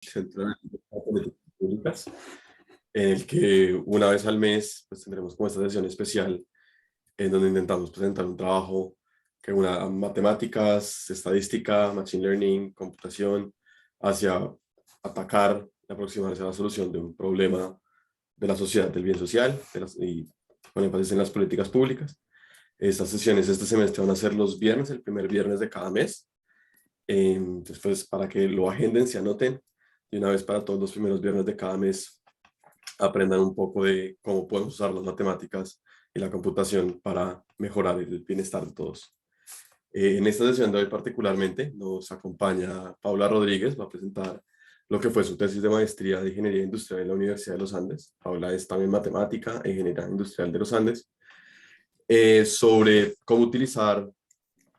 Centro de Políticas Públicas, en el que una vez al mes pues, tendremos como esta sesión especial en donde intentamos presentar un trabajo que una matemáticas, estadística, machine learning, computación, hacia atacar y aproximarse a la solución de un problema de la sociedad, del bien social, y con énfasis en las políticas públicas. Estas sesiones este semestre van a ser los viernes, el primer viernes de cada mes. Entonces, pues, para que lo agenden, se anoten, y una vez para todos los primeros viernes de cada mes aprendan un poco de cómo podemos usar las matemáticas y la computación para mejorar el bienestar de todos. En esta sesión de hoy particularmente nos acompaña Paula Rodríguez, va a presentar lo que fue su tesis de maestría de Ingeniería Industrial en la Universidad de los Andes. Paula es también matemática e ingeniera industrial de los Andes, sobre cómo utilizar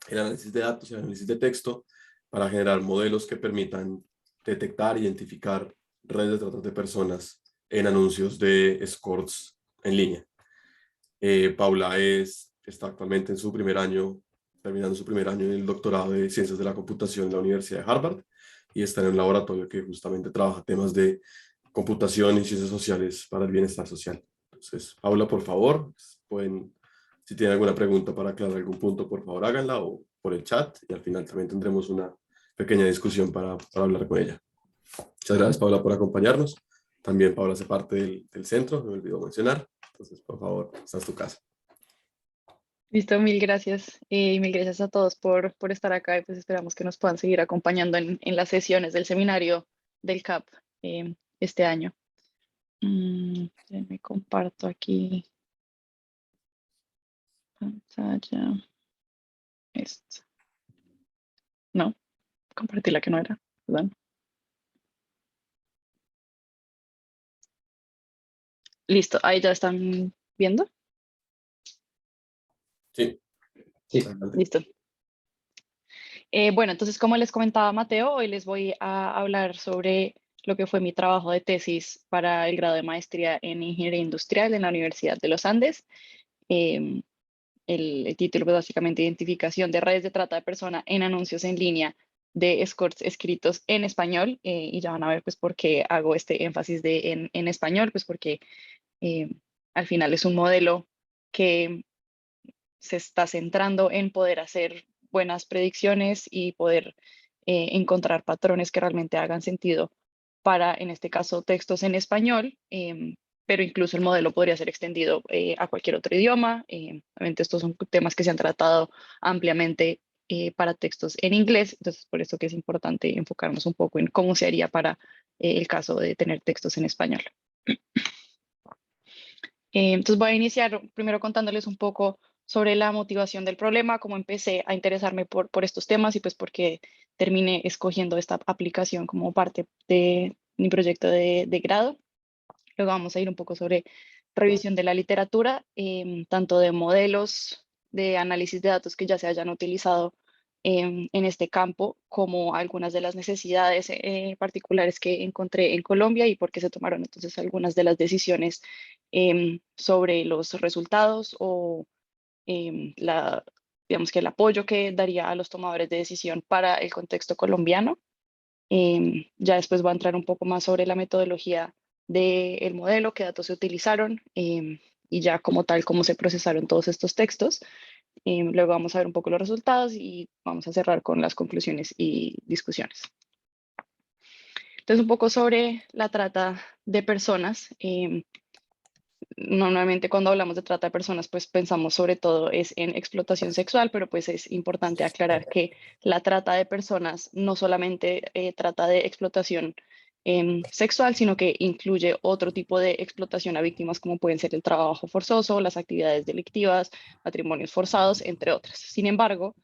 el análisis de datos y el análisis de texto para generar modelos que permitan detectar e identificar redes de trata de personas en anuncios de escorts en línea. Paula está actualmente en su primer año, terminando su primer año en el doctorado de Ciencias de la Computación en la Universidad de Harvard, y está en un laboratorio que justamente trabaja temas de computación y ciencias sociales para el bienestar social. Entonces, Paula, por favor, si tienen alguna pregunta para aclarar algún punto, por favor háganla o por el chat, y al final también tendremos una pequeña discusión para hablar con ella. Muchas gracias, Paula, por acompañarnos. También Paula hace parte del centro, me olvidó mencionar. Entonces, por favor, esta es tu casa. Listo, mil gracias. Y mil gracias a todos por estar acá y pues esperamos que nos puedan seguir acompañando en las sesiones del seminario del CAP este año. Me comparto aquí pantalla. Esto. No, compartí la que no era, perdón. Listo, ahí ya están viendo. Sí. Sí. Listo. Bueno, entonces, como les comentaba Mateo, hoy les voy a hablar sobre lo que fue mi trabajo de tesis para el grado de maestría en Ingeniería Industrial en la Universidad de los Andes. El título es básicamente Identificación de redes de trata de personas en anuncios en línea de escorts escritos en español, y ya van a ver pues por qué hago este énfasis en español, pues porque al final es un modelo que se está centrando en poder hacer buenas predicciones y poder encontrar patrones que realmente hagan sentido para, en este caso, textos en español, pero incluso el modelo podría ser extendido a cualquier otro idioma. Obviamente estos son temas que se han tratado ampliamente para textos en inglés, entonces por eso que es importante enfocarnos un poco en cómo se haría para el caso de tener textos en español. Entonces voy a iniciar primero contándoles un poco sobre la motivación del problema, cómo empecé a interesarme por estos temas y pues por qué terminé escogiendo esta aplicación como parte de mi proyecto de grado. Luego vamos a ir un poco sobre revisión de la literatura, tanto de modelos de análisis de datos que ya se hayan utilizado en este campo, como algunas de las necesidades particulares que encontré en Colombia y por qué se tomaron entonces algunas de las decisiones sobre los resultados o digamos que el apoyo que daría a los tomadores de decisión para el contexto colombiano. Ya después voy a entrar un poco más sobre la metodología del modelo, qué datos se utilizaron y ya como tal, cómo se procesaron todos estos textos. Luego vamos a ver un poco los resultados y vamos a cerrar con las conclusiones y discusiones. Entonces, un poco sobre la trata de personas. Normalmente cuando hablamos de trata de personas, pues pensamos sobre todo es en explotación sexual, pero pues es importante aclarar que la trata de personas no solamente trata de explotación sexual, sino que incluye otro tipo de explotación a víctimas como pueden ser el trabajo forzoso, las actividades delictivas, matrimonios forzados, entre otras. Sin embargo,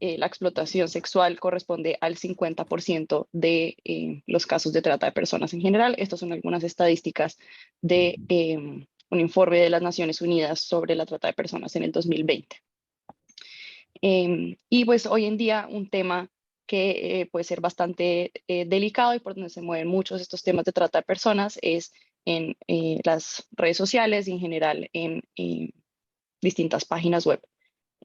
la explotación sexual corresponde al 50% de los casos de trata de personas en general. Estas son algunas estadísticas de un informe de las Naciones Unidas sobre la trata de personas en el 2020. Y pues hoy en día un tema que puede ser bastante delicado y por donde se mueven muchos estos temas de trata de personas es en las redes sociales y en general en distintas páginas web.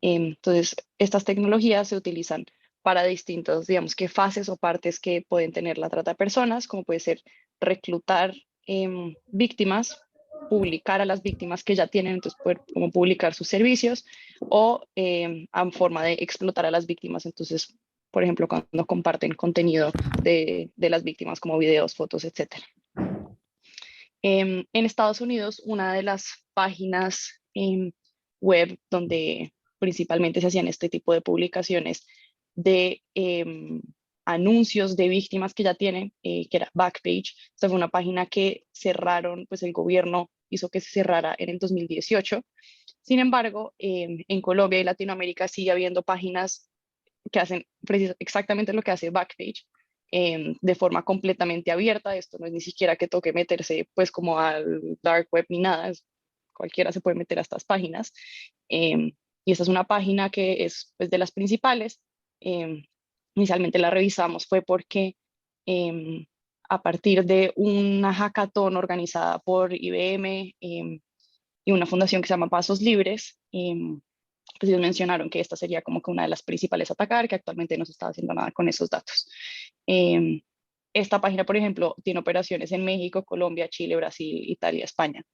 Entonces, estas tecnologías se utilizan para distintas, digamos que fases o partes que pueden tener la trata de personas, como puede ser reclutar víctimas, publicar a las víctimas que ya tienen, entonces poder como publicar sus servicios, o a forma de explotar a las víctimas, entonces, por ejemplo, cuando comparten contenido de las víctimas como videos, fotos, etc. En Estados Unidos, una de las páginas web donde principalmente se hacían este tipo de publicaciones de anuncios de víctimas que ya tienen, que era Backpage. Esta fue una página que cerraron, pues el gobierno hizo que se cerrara en el 2018. Sin embargo, en Colombia y Latinoamérica sigue habiendo páginas que hacen exactamente lo que hace Backpage, de forma completamente abierta. Esto no es ni siquiera que toque meterse pues como al dark web ni nada, cualquiera se puede meter a estas páginas. Y esta es una página que es pues, de las principales. Inicialmente la revisamos fue porque a partir de una hackathon organizada por IBM y una fundación que se llama Pasos Libres, pues ellos mencionaron que esta sería como que una de las principales a atacar, que actualmente no se está haciendo nada con esos datos. Esta página, por ejemplo, tiene operaciones en México, Colombia, Chile, Brasil, Italia, España.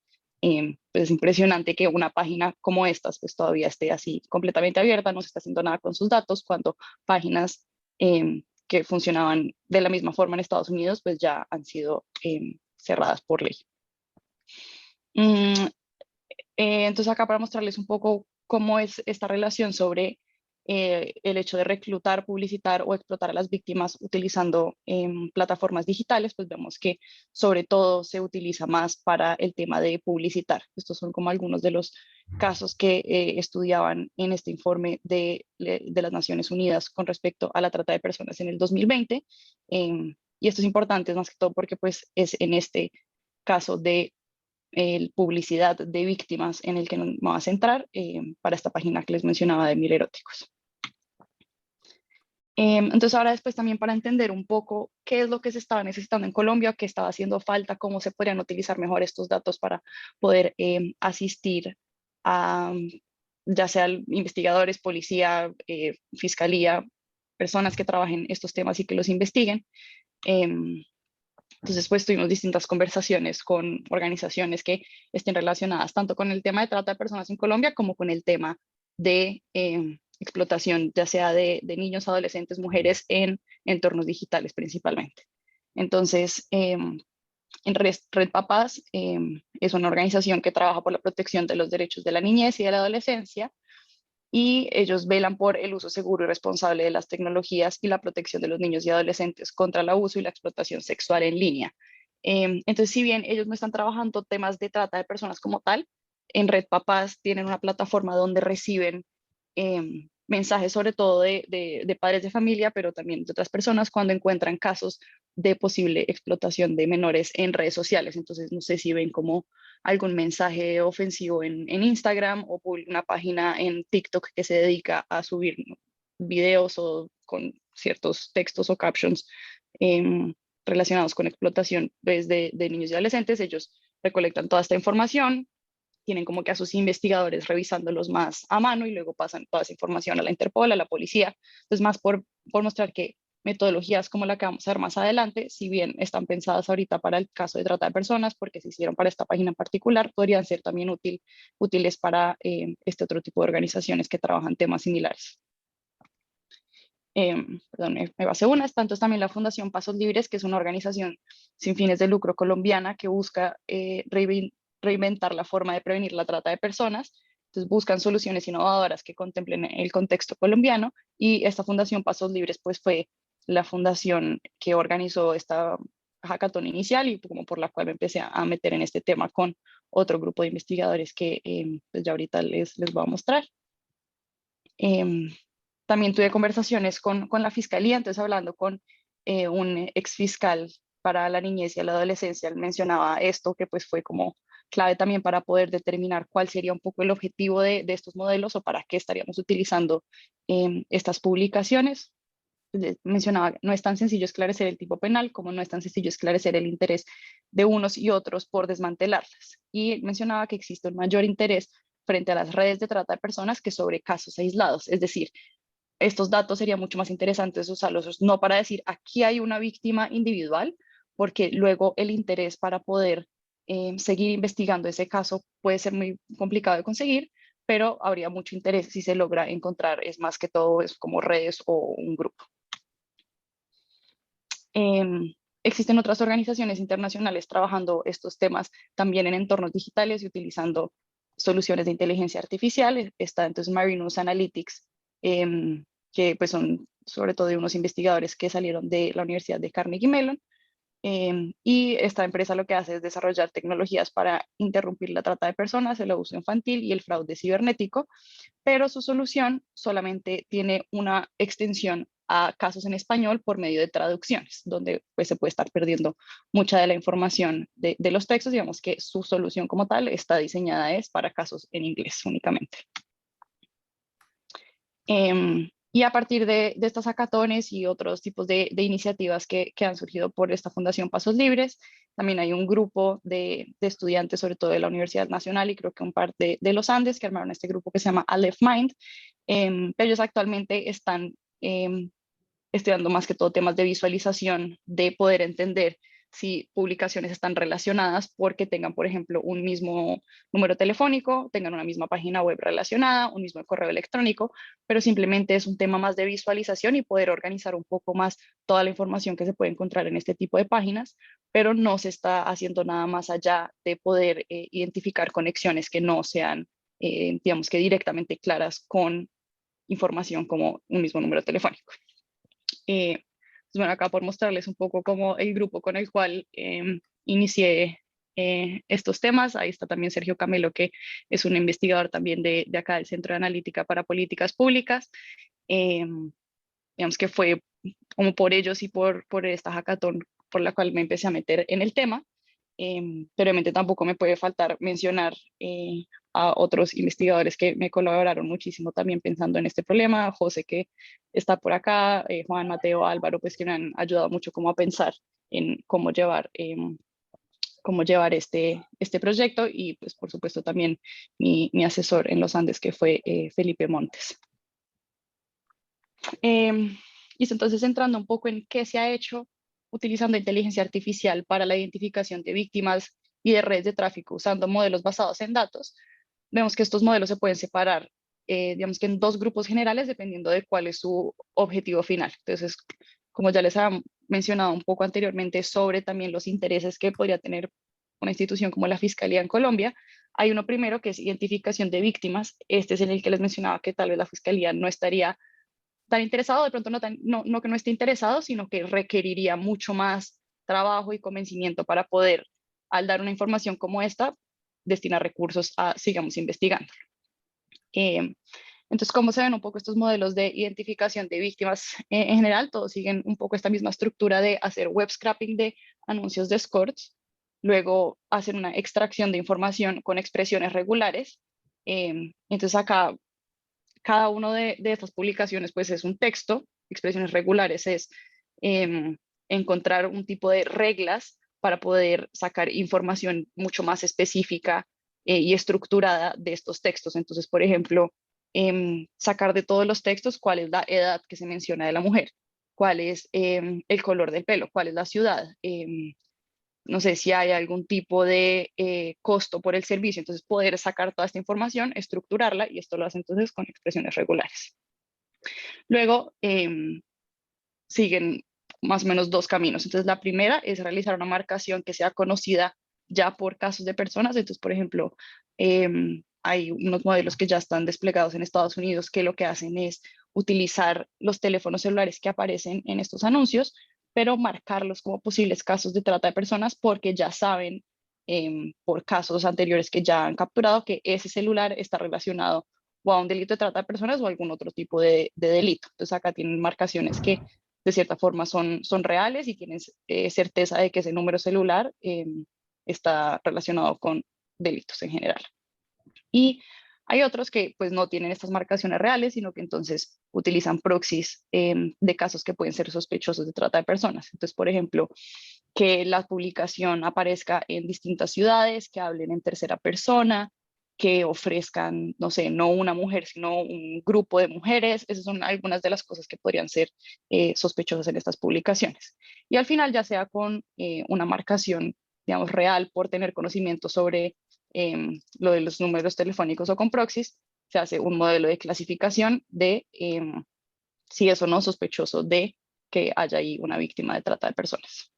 Pues es impresionante que una página como estas pues todavía esté así completamente abierta, no se está haciendo nada con sus datos, cuando páginas que funcionaban de la misma forma en Estados Unidos pues ya han sido cerradas por ley. Entonces acá para mostrarles un poco cómo es esta relación sobre el hecho de reclutar, publicitar o explotar a las víctimas utilizando plataformas digitales, pues vemos que sobre todo se utiliza más para el tema de publicitar. Estos son como algunos de los casos que estudiaban en este informe de las Naciones Unidas con respecto a la trata de personas en el 2020. Y esto es importante más que todo porque pues es en este caso de publicidad de víctimas en el que nos vamos a centrar para esta página que les mencionaba de Mil Eróticos. Entonces ahora después también para entender un poco qué es lo que se estaba necesitando en Colombia, qué estaba haciendo falta, cómo se podrían utilizar mejor estos datos para poder asistir a ya sea investigadores, policía, fiscalía, personas que trabajen estos temas y que los investiguen. Entonces, pues tuvimos distintas conversaciones con organizaciones que estén relacionadas tanto con el tema de trata de personas en Colombia como con el tema de explotación, ya sea de niños, adolescentes, mujeres en entornos digitales principalmente. Entonces, en Red Papás es una organización que trabaja por la protección de los derechos de la niñez y de la adolescencia, y ellos velan por el uso seguro y responsable de las tecnologías y la protección de los niños y adolescentes contra el abuso y la explotación sexual en línea. Entonces, si bien ellos no están trabajando temas de trata de personas como tal, en Red Papás tienen una plataforma donde reciben mensajes sobre todo de padres de familia, pero también de otras personas cuando encuentran casos de posible explotación de menores en redes sociales. Entonces, no sé si ven como algún mensaje ofensivo en Instagram o una página en TikTok que se dedica a subir videos o con ciertos textos o captions relacionados con explotación de niños y adolescentes. Ellos recolectan toda esta información, tienen como que a sus investigadores revisándolos más a mano y luego pasan toda esa información a la Interpol, a la policía. Entonces, más por mostrar que metodologías como la que vamos a ver más adelante, si bien están pensadas ahorita para el caso de trata de personas, porque se hicieron para esta página en particular, podrían ser también útiles para este otro tipo de organizaciones que trabajan temas similares. Perdón, me basé una. Tanto es también la Fundación Pasos Libres, que es una organización sin fines de lucro colombiana que busca reinventar la forma de prevenir la trata de personas. Entonces buscan soluciones innovadoras que contemplen el contexto colombiano, y esta Fundación Pasos Libres pues fue la fundación que organizó esta hackathon inicial y como por la cual me empecé a meter en este tema con otro grupo de investigadores que pues ya ahorita les voy a mostrar. También tuve conversaciones con la fiscalía, entonces hablando con un ex fiscal para la niñez y la adolescencia, él mencionaba esto que pues fue como clave también para poder determinar cuál sería un poco el objetivo de estos modelos o para qué estaríamos utilizando estas publicaciones. Mencionaba, no es tan sencillo esclarecer el tipo penal como no es tan sencillo esclarecer el interés de unos y otros por desmantelarlas. Y mencionaba que existe un mayor interés frente a las redes de trata de personas que sobre casos aislados. Es decir, estos datos sería mucho más interesantes usarlos no para decir aquí hay una víctima individual, porque luego el interés para poder seguir investigando ese caso puede ser muy complicado de conseguir, pero habría mucho interés si se logra encontrar, es más que todo es como redes o un grupo. Existen otras organizaciones internacionales trabajando estos temas también en entornos digitales y utilizando soluciones de inteligencia artificial. Está entonces Marinus Analytics, que pues son sobre todo de unos investigadores que salieron de la Universidad de Carnegie Mellon. Y esta empresa lo que hace es desarrollar tecnologías para interrumpir la trata de personas, el abuso infantil y el fraude cibernético, pero su solución solamente tiene una extensión a casos en español por medio de traducciones, donde pues, se puede estar perdiendo mucha de la información de los textos. Digamos que su solución como tal está diseñada es para casos en inglés únicamente. Y a partir de estas hackatones y otros tipos de iniciativas que han surgido por esta Fundación Pasos Libres, también hay un grupo de estudiantes, sobre todo de la Universidad Nacional y creo que un par de los Andes, que armaron este grupo que se llama Aleph Mind. Ellos actualmente están estudiando más que todo temas de visualización, de poder entender si publicaciones están relacionadas porque tengan, por ejemplo, un mismo número telefónico, tengan una misma página web relacionada, un mismo correo electrónico, pero simplemente es un tema más de visualización y poder organizar un poco más toda la información que se puede encontrar en este tipo de páginas, pero no se está haciendo nada más allá de poder identificar conexiones que no sean, digamos que directamente claras con información como un mismo número telefónico. Pues bueno, acá por mostrarles un poco como el grupo con el cual inicié estos temas. Ahí está también Sergio Camelo, que es un investigador también de acá del Centro de Analítica para Políticas Públicas. Digamos que fue como por ellos y por esta hackathon por la cual me empecé a meter en el tema. Pero obviamente tampoco me puede faltar mencionar a otros investigadores que me colaboraron muchísimo también pensando en este problema, José que está por acá, Juan, Mateo, Álvaro, pues que me han ayudado mucho como a pensar en cómo llevar este proyecto y pues por supuesto también mi asesor en los Andes que fue Felipe Montes. Y entonces entrando un poco en qué se ha hecho utilizando inteligencia artificial para la identificación de víctimas y de redes de tráfico usando modelos basados en datos, vemos que estos modelos se pueden separar, digamos que en dos grupos generales dependiendo de cuál es su objetivo final. Entonces, como ya les había mencionado un poco anteriormente sobre también los intereses que podría tener una institución como la Fiscalía en Colombia, hay uno primero que es identificación de víctimas. Este es en el que les mencionaba que tal vez la Fiscalía no estaría tan interesado, de pronto no que no esté interesado, sino que requeriría mucho más trabajo y convencimiento para poder, al dar una información como esta, destinar recursos a sigamos investigando. Entonces, ¿cómo se ven un poco estos modelos de identificación de víctimas? En general, todos siguen un poco esta misma estructura de hacer web scraping de anuncios de escorts, luego hacer una extracción de información con expresiones regulares. Entonces, acá cada una de estas publicaciones pues es un texto, expresiones regulares es encontrar un tipo de reglas para poder sacar información mucho más específica y estructurada de estos textos. Entonces, por ejemplo, sacar de todos los textos cuál es la edad que se menciona de la mujer, cuál es el color del pelo, cuál es la ciudad, no sé si hay algún tipo de costo por el servicio, entonces poder sacar toda esta información, estructurarla y esto lo hace entonces con expresiones regulares. Luego siguen más o menos dos caminos. Entonces la primera es realizar una marcación que sea conocida ya por casos de personas. Entonces, por ejemplo, hay unos modelos que ya están desplegados en Estados Unidos que lo que hacen es utilizar los teléfonos celulares que aparecen en estos anuncios, pero marcarlos como posibles casos de trata de personas porque ya saben por casos anteriores que ya han capturado que ese celular está relacionado o a un delito de trata de personas o a algún otro tipo de delito. Entonces acá tienen marcaciones que de cierta forma son reales y tienen certeza de que ese número celular está relacionado con delitos en general. Y hay otros que pues no tienen estas marcaciones reales, sino que entonces utilizan proxies de casos que pueden ser sospechosos de trata de personas. Entonces, por ejemplo, que la publicación aparezca en distintas ciudades, que hablen en tercera persona, que ofrezcan, no sé, no una mujer, sino un grupo de mujeres. Esas son algunas de las cosas que podrían ser sospechosas en estas publicaciones. Y al final, ya sea con una marcación, digamos, real por tener conocimiento sobre lo de los números telefónicos o con proxies, se hace un modelo de clasificación de si es o no sospechoso de que haya ahí una víctima de trata de personas.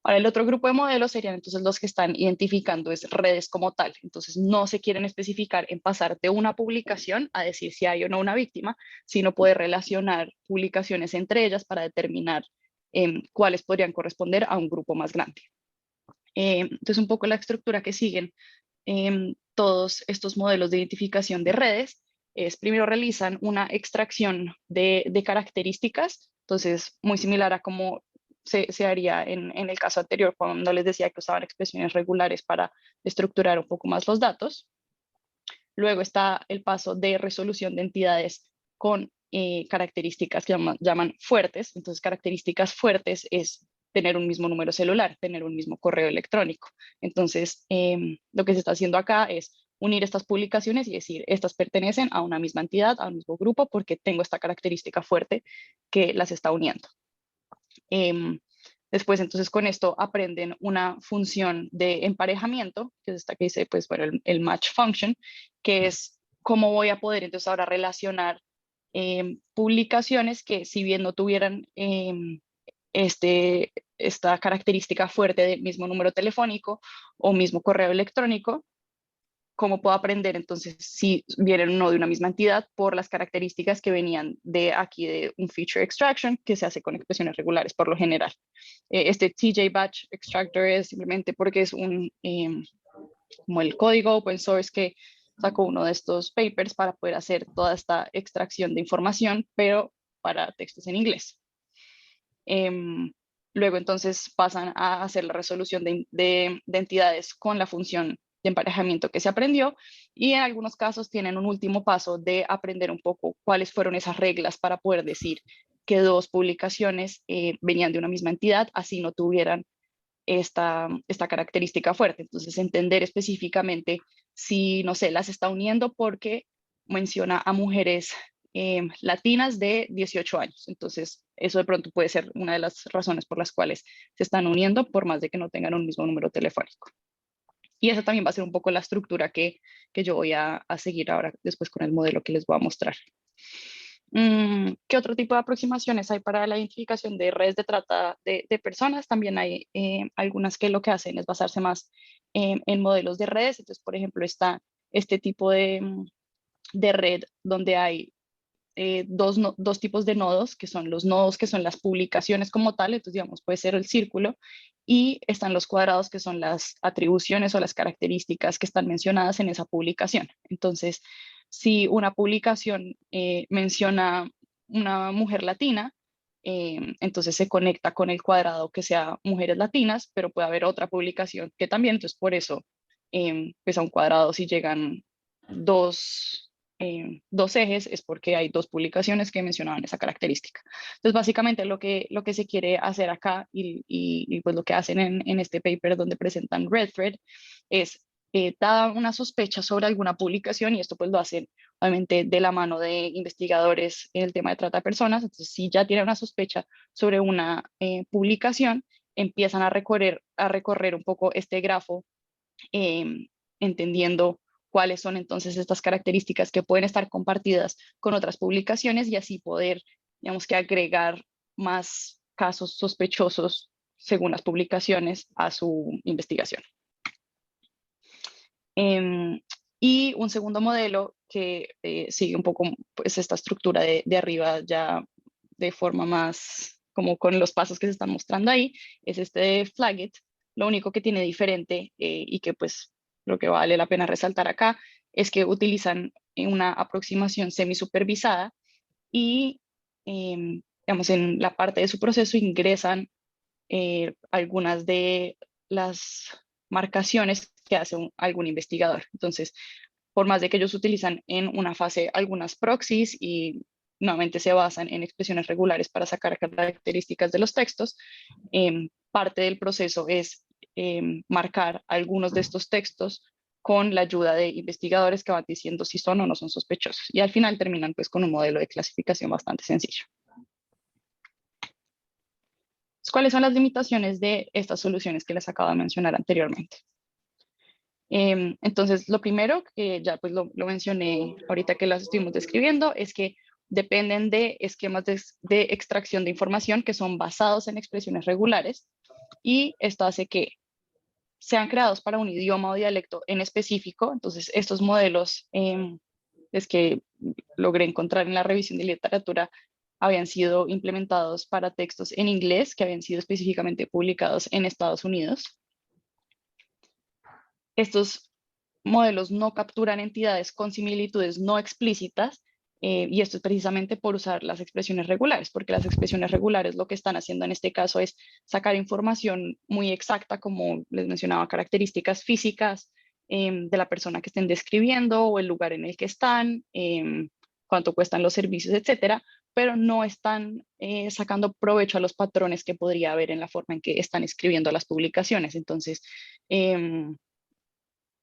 Ahora, el otro grupo de modelos serían entonces los que están identificando es redes como tal. Entonces, no se quieren especificar en pasar de una publicación a decir si hay o no una víctima, sino poder relacionar publicaciones entre ellas para determinar cuáles podrían corresponder a un grupo más grande. Entonces, un poco la estructura que siguen todos estos modelos de identificación de redes es primero realizan una extracción de características, entonces muy similar a cómo se haría en el caso anterior cuando les decía que usaban expresiones regulares para estructurar un poco más los datos. Luego está el paso de resolución de entidades con características que llaman fuertes. Entonces, características fuertes es tener un mismo número celular, tener un mismo correo electrónico. Entonces, lo que se está haciendo acá es unir estas publicaciones y decir, estas pertenecen a una misma entidad, a un mismo grupo, porque tengo esta característica fuerte que las está uniendo. Después, entonces, con esto aprenden una función de emparejamiento, que es esta que dice, pues, bueno, el match function, que es cómo voy a poder entonces ahora relacionar publicaciones que si bien no tuvieran esta característica fuerte del mismo número telefónico o mismo correo electrónico, cómo puedo aprender entonces si vienen o no de una misma entidad por las características que venían de aquí de un feature extraction que se hace con expresiones regulares por lo general. Este TJ Batch Extractor es simplemente porque es como el código open source que sacó uno de estos papers para poder hacer toda esta extracción de información, pero para textos en inglés. Luego entonces pasan a hacer la resolución de entidades con la función de emparejamiento que se aprendió y en algunos casos tienen un último paso de aprender un poco cuáles fueron esas reglas para poder decir que dos publicaciones venían de una misma entidad, así no tuvieran esta característica fuerte. Entonces, entender específicamente si, no sé, las está uniendo porque menciona a mujeres latinas de 18 años. Entonces, eso de pronto puede ser una de las razones por las cuales se están uniendo, por más de que no tengan un mismo número telefónico. Y esa también va a ser un poco la estructura que yo voy a seguir ahora después con el modelo que les voy a mostrar. ¿Qué otro tipo de aproximaciones hay para la identificación de redes de trata de personas? También hay algunas que lo que hacen es basarse más en modelos de redes. Entonces, por ejemplo, está este tipo de red donde hay dos tipos de nodos, que son los nodos que son las publicaciones como tal, entonces digamos puede ser el círculo, y están los cuadrados que son las atribuciones o las características que están mencionadas en esa publicación. Entonces, si una publicación menciona una mujer latina, entonces se conecta con el cuadrado que sea mujeres latinas, pero puede haber otra publicación que también, entonces por eso, pues a un cuadrado si llegan dos ejes es porque hay dos publicaciones que mencionaban esa característica. Entonces, básicamente lo que se quiere hacer acá y pues lo que hacen en este paper donde presentan Redthread es dada una sospecha sobre alguna publicación, y esto pues lo hacen obviamente de la mano de investigadores en el tema de trata de personas. Entonces, si ya tienen una sospecha sobre una publicación, empiezan a recorrer un poco este grafo, entendiendo cuáles son entonces estas características que pueden estar compartidas con otras publicaciones y así poder, digamos que agregar más casos sospechosos según las publicaciones a su investigación. Y un segundo modelo que sigue un poco pues, esta estructura de arriba ya de forma más como con los pasos que se están mostrando ahí, es este de Flaggit. Lo único que tiene diferente y que pues lo que vale la pena resaltar acá es que utilizan una aproximación semi-supervisada y digamos en la parte de su proceso ingresan algunas de las marcaciones que hace algún investigador. Entonces, por más de que ellos utilizan en una fase algunas proxies y nuevamente se basan en expresiones regulares para sacar características de los textos, parte del proceso es marcar algunos de estos textos con la ayuda de investigadores que van diciendo si son o no son sospechosos. Y al final terminan pues con un modelo de clasificación bastante sencillo. ¿Cuáles son las limitaciones de estas soluciones que les acabo de mencionar anteriormente? Entonces, lo primero, que ya pues lo mencioné ahorita que las estuvimos describiendo, es que dependen de esquemas de extracción de información que son basados en expresiones regulares, y esto hace que sean creados para un idioma o dialecto en específico. Entonces, estos modelos es que logré encontrar en la revisión de literatura habían sido implementados para textos en inglés que habían sido específicamente publicados en Estados Unidos. Estos modelos no capturan entidades con similitudes no explícitas, y esto es precisamente por usar las expresiones regulares, porque las expresiones regulares lo que están haciendo en este caso es sacar información muy exacta, como les mencionaba, características físicas de la persona que estén describiendo o el lugar en el que están, cuánto cuestan los servicios, etcétera, pero no están sacando provecho a los patrones que podría haber en la forma en que están escribiendo las publicaciones. Entonces,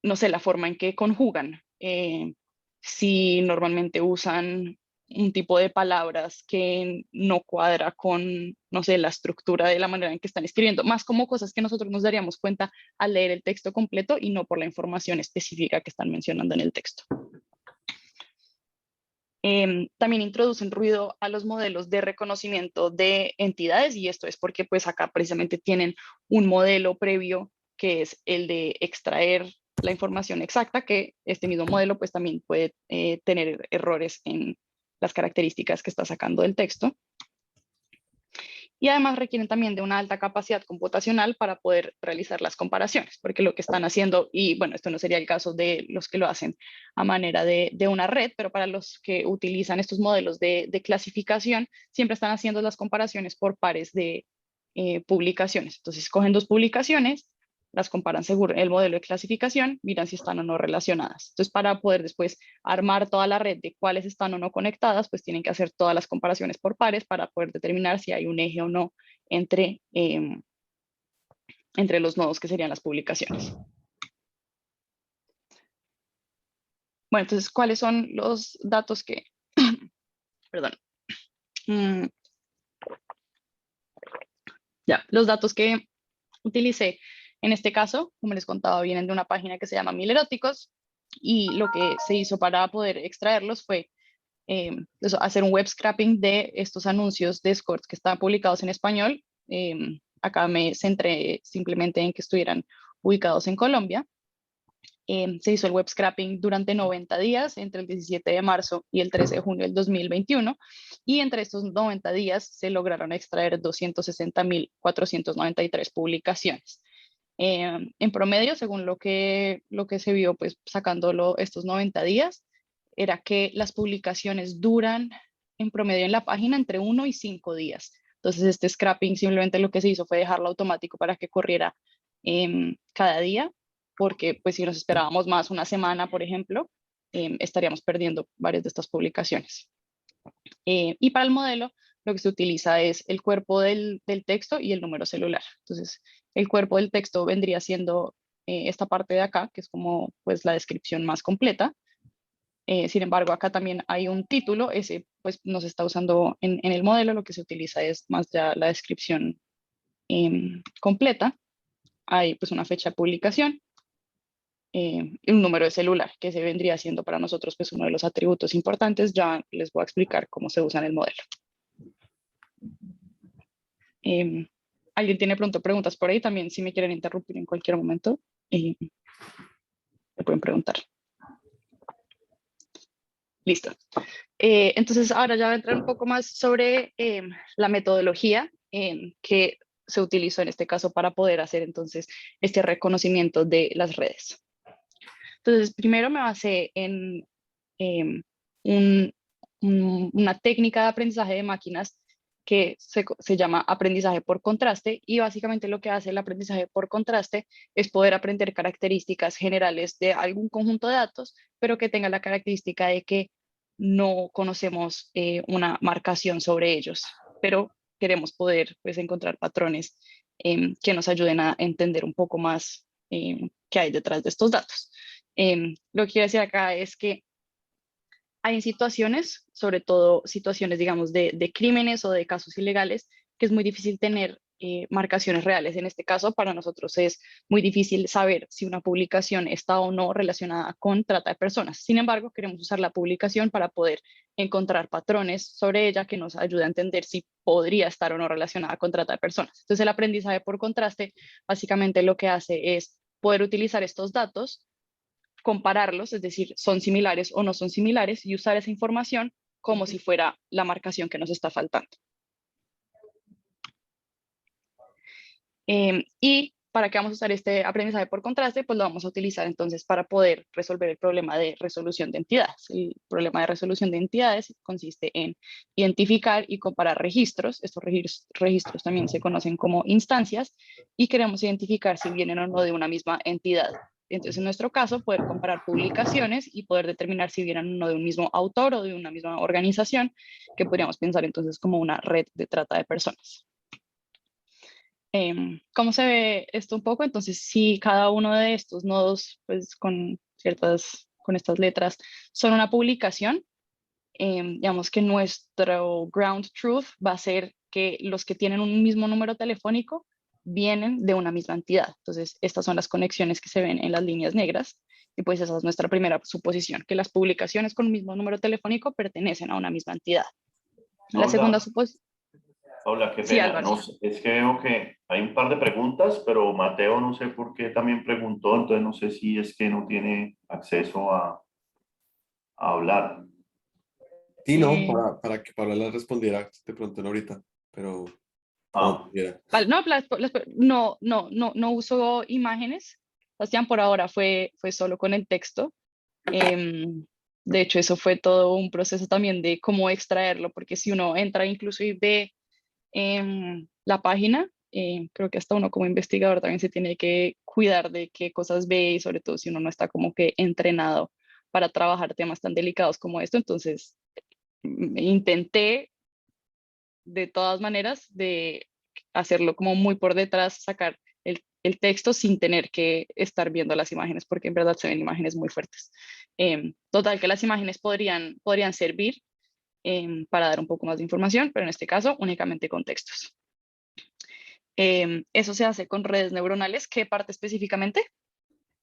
no sé, la forma en que conjugan. Si normalmente usan un tipo de palabras que no cuadra con, no sé, la estructura de la manera en que están escribiendo, más como cosas que nosotros nos daríamos cuenta al leer el texto completo y no por la información específica que están mencionando en el texto. También introducen ruido a los modelos de reconocimiento de entidades, y esto es porque pues acá precisamente tienen un modelo previo que es el de extraer la información exacta, que este mismo modelo pues también puede tener errores en las características que está sacando del texto. Y además requieren también de una alta capacidad computacional para poder realizar las comparaciones, porque lo que están haciendo, y bueno, esto no sería el caso de los que lo hacen a manera de una red, pero para los que utilizan estos modelos de clasificación, siempre están haciendo las comparaciones por pares de publicaciones. Entonces, cogen dos publicaciones, las comparan según el modelo de clasificación, miran si están o no relacionadas. Entonces, para poder después armar toda la red de cuáles están o no conectadas, pues tienen que hacer todas las comparaciones por pares para poder determinar si hay un eje o no entre, entre los nodos que serían las publicaciones. Bueno, entonces, ¿cuáles son los datos que, perdón, ya, los datos que utilicé en este caso, como les contaba, vienen de una página que se llama Mileróticos, y lo que se hizo para poder extraerlos fue hacer un web scraping de estos anuncios de escorts que estaban publicados en español. Acá me centré simplemente en que estuvieran ubicados en Colombia. Se hizo el web scraping durante 90 días, entre el 17 de marzo y el 13 de junio del 2021, y entre estos 90 días se lograron extraer 260.493 publicaciones. En promedio, según lo que se vio pues sacándolo estos 90 días, era que las publicaciones duran en promedio en la página entre 1 y 5 días. Entonces este scrapping simplemente lo que se hizo fue dejarlo automático para que corriera cada día, porque pues si nos esperábamos más, una semana por ejemplo, estaríamos perdiendo varias de estas publicaciones. Y para el modelo lo que se utiliza es el cuerpo del texto y el número celular. Entonces el cuerpo del texto vendría siendo esta parte de acá, que es como pues la descripción más completa. Sin embargo, acá también hay un título, ese pues no se está usando en el modelo, lo que se utiliza es más ya la descripción completa. Hay pues una fecha de publicación, y un número de celular, que se vendría siendo para nosotros pues uno de los atributos importantes. Ya les voy a explicar cómo se usa en el modelo. ¿Alguien tiene pronto preguntas por ahí? También si me quieren interrumpir en cualquier momento, me pueden preguntar. Listo. Entonces ahora ya voy a entrar un poco más sobre la metodología que se utilizó en este caso para poder hacer entonces este reconocimiento de las redes. Entonces primero me basé en una técnica de aprendizaje de máquinas que se llama aprendizaje por contraste, y básicamente lo que hace el aprendizaje por contraste es poder aprender características generales de algún conjunto de datos, pero que tenga la característica de que no conocemos una marcación sobre ellos, pero queremos poder pues encontrar patrones que nos ayuden a entender un poco más qué hay detrás de estos datos. Lo que quiero decir acá es que hay situaciones, sobre todo situaciones, digamos, de crímenes o de casos ilegales, que es muy difícil tener marcaciones reales. En este caso, para nosotros es muy difícil saber si una publicación está o no relacionada con trata de personas. Sin embargo, queremos usar la publicación para poder encontrar patrones sobre ella que nos ayude a entender si podría estar o no relacionada con trata de personas. Entonces, el aprendizaje por contraste, básicamente lo que hace es poder utilizar estos datos, compararlos, es decir, son similares o no son similares, y usar esa información como si fuera la marcación que nos está faltando. Y para qué vamos a usar este aprendizaje por contraste, pues lo vamos a utilizar entonces para poder resolver el problema de resolución de entidades. El problema de resolución de entidades consiste en identificar y comparar registros. Estos registros también se conocen como instancias, y queremos identificar si vienen o no de una misma entidad. Entonces, en nuestro caso, poder comparar publicaciones y poder determinar si vienen o no de un mismo autor o de una misma organización, que podríamos pensar entonces como una red de trata de personas. ¿Cómo se ve esto un poco? Entonces, si cada uno de estos nodos, pues con estas letras, son una publicación, digamos que nuestro ground truth va a ser que los que tienen un mismo número telefónico vienen de una misma entidad. Entonces, estas son las conexiones que se ven en las líneas negras, y pues esa es nuestra primera suposición, que las publicaciones con un mismo número telefónico pertenecen a una misma entidad. La segunda Paula, suposición... Paula, qué Sí, pena. Álvaro. No sé, es que veo que hay un par de preguntas, pero Mateo no sé por qué también preguntó, entonces no sé si es que no tiene acceso a hablar. Y no, Eh, para que Paula les respondiera de pronto no ahorita, pero cuando Ah, quiera. Vale, no, no uso imágenes. Sebastián, por ahora fue solo con el texto. Em, de hecho, eso fue todo un proceso también de cómo extraerlo, porque si uno entra incluso y ve la página, creo que hasta uno como investigador también se tiene que cuidar de qué cosas ve, y sobre todo si uno no está como que entrenado para trabajar temas tan delicados como esto. Entonces, intenté de todas maneras de hacerlo como muy por detrás, sacar el texto sin tener que estar viendo las imágenes, porque en verdad se ven imágenes muy fuertes. Total, que las imágenes podrían servir para dar un poco más de información, pero en este caso únicamente con textos. Eso se hace con redes neuronales. ¿Qué parte específicamente?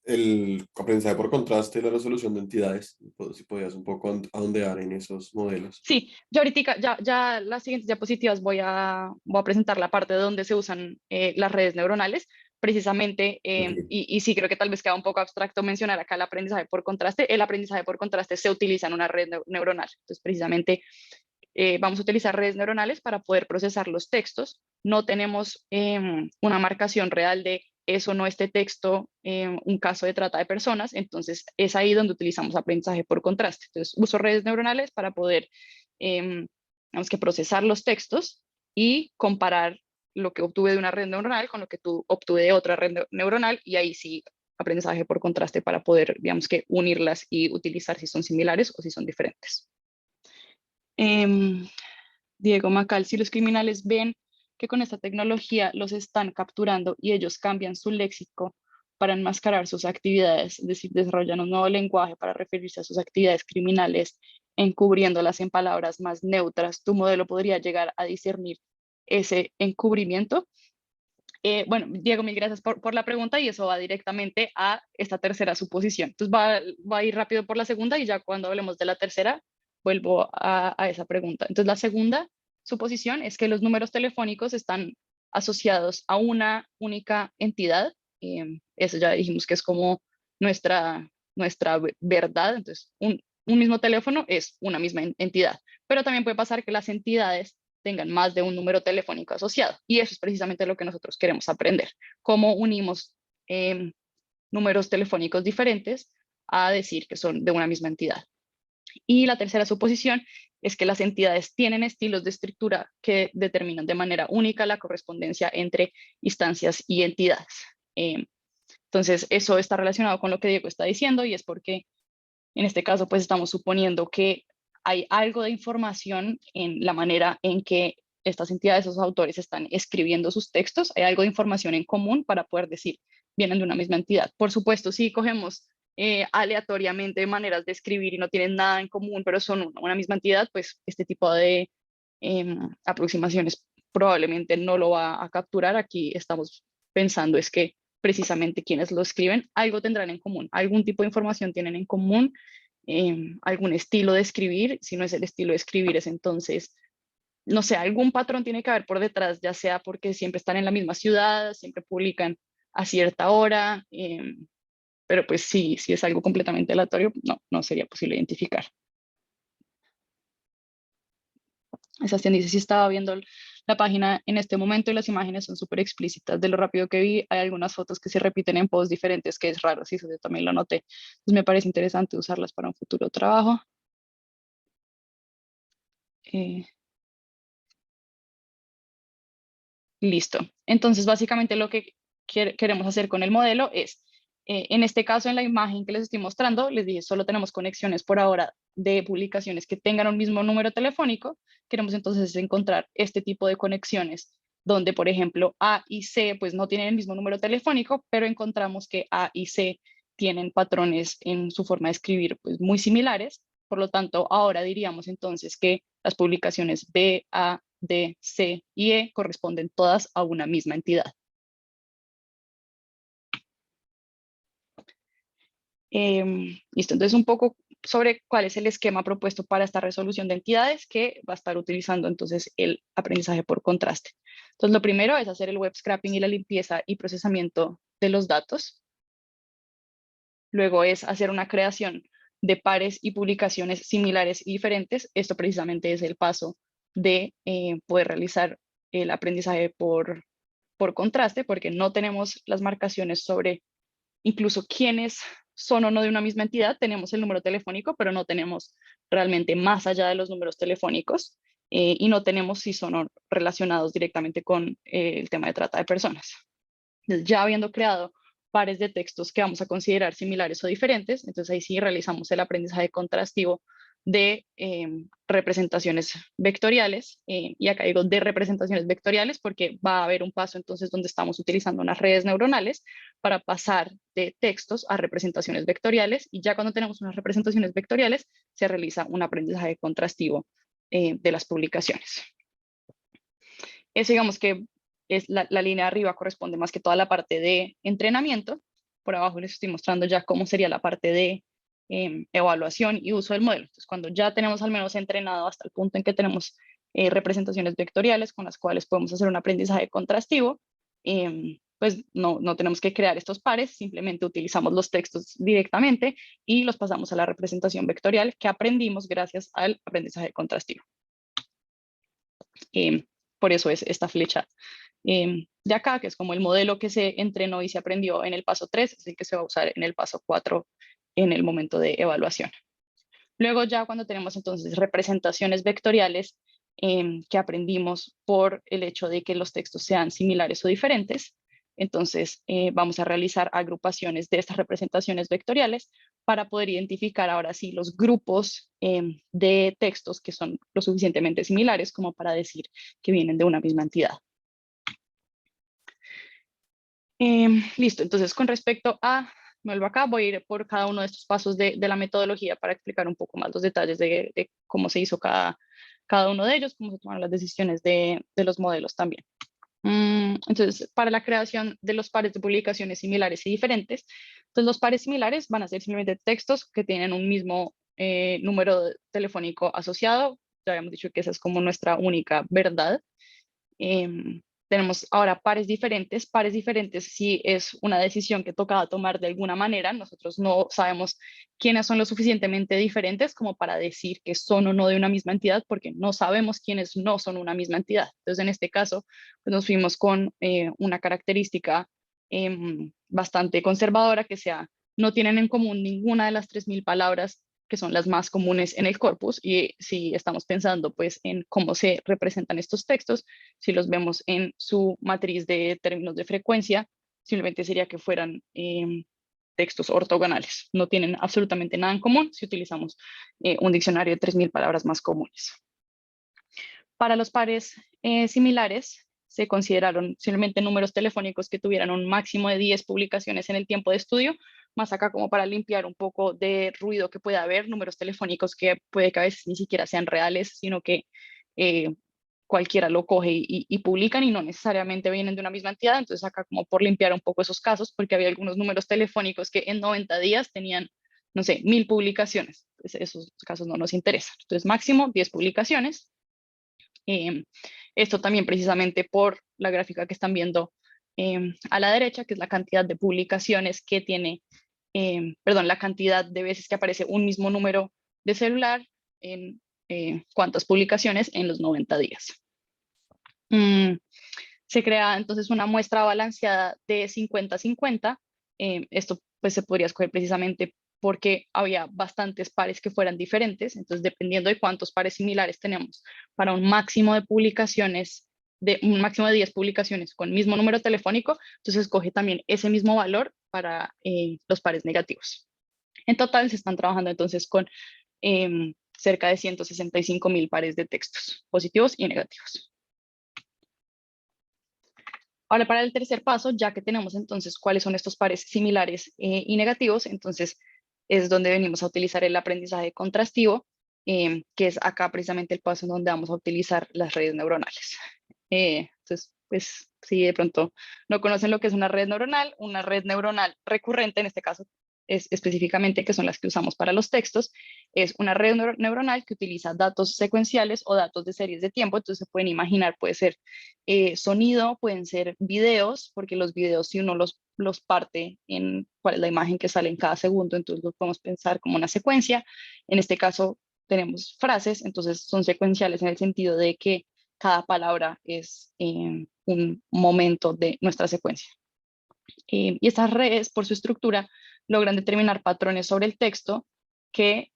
El aprendizaje por contraste y la resolución de entidades, pues, si podías un poco ahondear en esos modelos. Sí, yo ahorita ya las siguientes diapositivas voy a presentar la parte donde se usan las redes neuronales, precisamente, Ok. y sí creo que tal vez queda un poco abstracto mencionar acá el aprendizaje por contraste. El aprendizaje por contraste se utiliza en una red neuronal. Entonces, precisamente, vamos a utilizar redes neuronales para poder procesar los textos. No tenemos una marcación real de eso, no este texto, un caso de trata de personas. Entonces es ahí donde utilizamos aprendizaje por contraste. Entonces uso redes neuronales para poder, digamos que procesar los textos y comparar lo que obtuve de una red neuronal con lo que tú obtuve de otra red neuronal, y ahí sí aprendizaje por contraste para poder, digamos que unirlas y utilizar si son similares o si son diferentes. Diego Macal, si los criminales ven que con esta tecnología los están capturando y ellos cambian su léxico para enmascarar sus actividades, es decir, desarrollan un nuevo lenguaje para referirse a sus actividades criminales, encubriéndolas en palabras más neutras, ¿tu modelo podría llegar a discernir ese encubrimiento? Bueno, Diego, mil gracias por la pregunta, y eso va directamente a esta tercera suposición. Entonces va a ir rápido por la segunda, y ya cuando hablemos de la tercera vuelvo a esa pregunta. Entonces, la segunda suposición es que los números telefónicos están asociados a una única entidad. Eso ya dijimos que es como nuestra verdad. Entonces, un mismo teléfono es una misma entidad, pero también puede pasar que las entidades tengan más de un número telefónico asociado. Y eso es precisamente lo que nosotros queremos aprender: cómo unimos números telefónicos diferentes a decir que son de una misma entidad. Y la tercera suposición es que las entidades tienen estilos de escritura que determinan de manera única la correspondencia entre instancias y entidades. Entonces, eso está relacionado con lo que Diego está diciendo, y es porque en este caso pues estamos suponiendo que hay algo de información en la manera en que estas entidades, esos autores, están escribiendo sus textos. Hay algo de información en común para poder decir vienen de una misma entidad. Por supuesto, si cogemos aleatoriamente maneras de escribir y no tienen nada en común, pero son una misma entidad, pues este tipo de aproximaciones probablemente no lo va a capturar. Aquí estamos pensando es que precisamente quienes lo escriben algo tendrán en común, algún tipo de información tienen en común, algún estilo de escribir. Si no es el estilo de escribir, es entonces, no sé, algún patrón tiene que haber por detrás, ya sea porque siempre están en la misma ciudad, siempre publican a cierta hora, pero pues sí, si es algo completamente aleatorio, no sería posible identificar. Sebastián dice, si estaba viendo la página en este momento y las imágenes son súper explícitas. De lo rápido que vi, hay algunas fotos que se repiten en posts diferentes, que es raro, sí, eso yo también lo noté. Entonces me parece interesante usarlas para un futuro trabajo. Listo. Entonces, básicamente lo que queremos hacer con el modelo es, en este caso, en la imagen que les estoy mostrando, les dije, solo tenemos conexiones por ahora de publicaciones que tengan un mismo número telefónico. Queremos entonces encontrar este tipo de conexiones donde, por ejemplo, A y C pues no tienen el mismo número telefónico, pero encontramos que A y C tienen patrones en su forma de escribir pues muy similares. Por lo tanto, ahora diríamos entonces que las publicaciones B, A, D, C y E corresponden todas a una misma entidad. Listo, entonces un poco sobre cuál es el esquema propuesto para esta resolución de entidades que va a estar utilizando entonces el aprendizaje por contraste. Entonces lo primero es hacer el web scraping y la limpieza y procesamiento de los datos. Luego es hacer una creación de pares y publicaciones similares y diferentes. Esto precisamente es el paso de poder realizar el aprendizaje por contraste, porque no tenemos las marcaciones sobre incluso quiénes son o no de una misma entidad. Tenemos el número telefónico, pero no tenemos realmente más allá de los números telefónicos, y no tenemos si son relacionados directamente con el tema de trata de personas. Entonces, ya habiendo creado pares de textos que vamos a considerar similares o diferentes, entonces ahí sí realizamos el aprendizaje contrastivo de representaciones vectoriales, y acá digo de representaciones vectoriales porque va a haber un paso entonces donde estamos utilizando unas redes neuronales para pasar de textos a representaciones vectoriales, y ya cuando tenemos unas representaciones vectoriales se realiza un aprendizaje contrastivo de las publicaciones. Eso digamos que es la línea de arriba, corresponde más que toda la parte de entrenamiento. Por abajo les estoy mostrando ya cómo sería la parte de evaluación y uso del modelo. Entonces, cuando ya tenemos al menos entrenado hasta el punto en que tenemos representaciones vectoriales con las cuales podemos hacer un aprendizaje contrastivo, pues no tenemos que crear estos pares, simplemente utilizamos los textos directamente y los pasamos a la representación vectorial que aprendimos gracias al aprendizaje contrastivo. Por eso es esta flecha de acá, que es como el modelo que se entrenó y se aprendió en el paso 3, es el que se va a usar en el paso 4 en el momento de evaluación. Luego ya cuando tenemos entonces representaciones vectoriales que aprendimos por el hecho de que los textos sean similares o diferentes, entonces vamos a realizar agrupaciones de estas representaciones vectoriales para poder identificar ahora sí los grupos de textos que son lo suficientemente similares como para decir que vienen de una misma entidad. Listo, entonces con respecto a, me vuelvo acá, voy a ir por cada uno de estos pasos de la metodología para explicar un poco más los detalles de cómo se hizo cada uno de ellos, cómo se tomaron las decisiones de los modelos también. Entonces, para la creación de los pares de publicaciones similares y diferentes, entonces los pares similares van a ser simplemente textos que tienen un mismo número telefónico asociado. Ya habíamos dicho que esa es como nuestra única verdad. Tenemos ahora pares diferentes si es una decisión que tocaba tomar de alguna manera. Nosotros no sabemos quiénes son lo suficientemente diferentes como para decir que son o no de una misma entidad, porque no sabemos quiénes no son una misma entidad. Entonces, en este caso, pues nos fuimos con una característica bastante conservadora, que sea, no tienen en común ninguna de las 3000 palabras que son las más comunes en el corpus, y si estamos pensando pues en cómo se representan estos textos, si los vemos en su matriz de términos de frecuencia, simplemente sería que fueran textos ortogonales. No tienen absolutamente nada en común si utilizamos un diccionario de 3000 palabras más comunes. Para los pares similares, se consideraron simplemente números telefónicos que tuvieran un máximo de 10 publicaciones en el tiempo de estudio, más acá como para limpiar un poco de ruido que pueda haber, números telefónicos que puede que a veces ni siquiera sean reales, sino que cualquiera lo coge y publican y no necesariamente vienen de una misma entidad. Entonces acá como por limpiar un poco esos casos, porque había algunos números telefónicos que en 90 días tenían, no sé, 1000 publicaciones. Pues esos casos no nos interesan. Entonces máximo 10 publicaciones. Esto también precisamente por la gráfica que están viendo a la derecha, que es la cantidad de publicaciones que tiene, perdón, la cantidad de veces que aparece un mismo número de celular en cuántas publicaciones en los 90 días. Se crea entonces una muestra balanceada de 50-50. Esto pues se podría escoger precisamente porque había bastantes pares que fueran diferentes, entonces dependiendo de cuántos pares similares tenemos para un máximo de publicaciones, de un máximo de 10 publicaciones con mismo número telefónico, entonces escoge también ese mismo valor para los pares negativos. En total se están trabajando entonces con cerca de 165.000 pares de textos positivos y negativos. Ahora para el tercer paso, ya que tenemos entonces cuáles son estos pares similares y negativos, entonces es donde venimos a utilizar el aprendizaje contrastivo, que es acá precisamente el paso en donde vamos a utilizar las redes neuronales. Entonces, pues si de pronto no conocen lo que es una red neuronal recurrente, en este caso es específicamente que son las que usamos para los textos, es una red neuronal que utiliza datos secuenciales o datos de series de tiempo. Entonces se pueden imaginar, puede ser sonido, pueden ser videos, porque los videos si uno los parte en cuál es la imagen que sale en cada segundo, entonces los podemos pensar como una secuencia. En este caso tenemos frases, entonces son secuenciales en el sentido de que cada palabra es un momento de nuestra secuencia. Y estas redes, por su estructura, logran determinar patrones sobre el texto que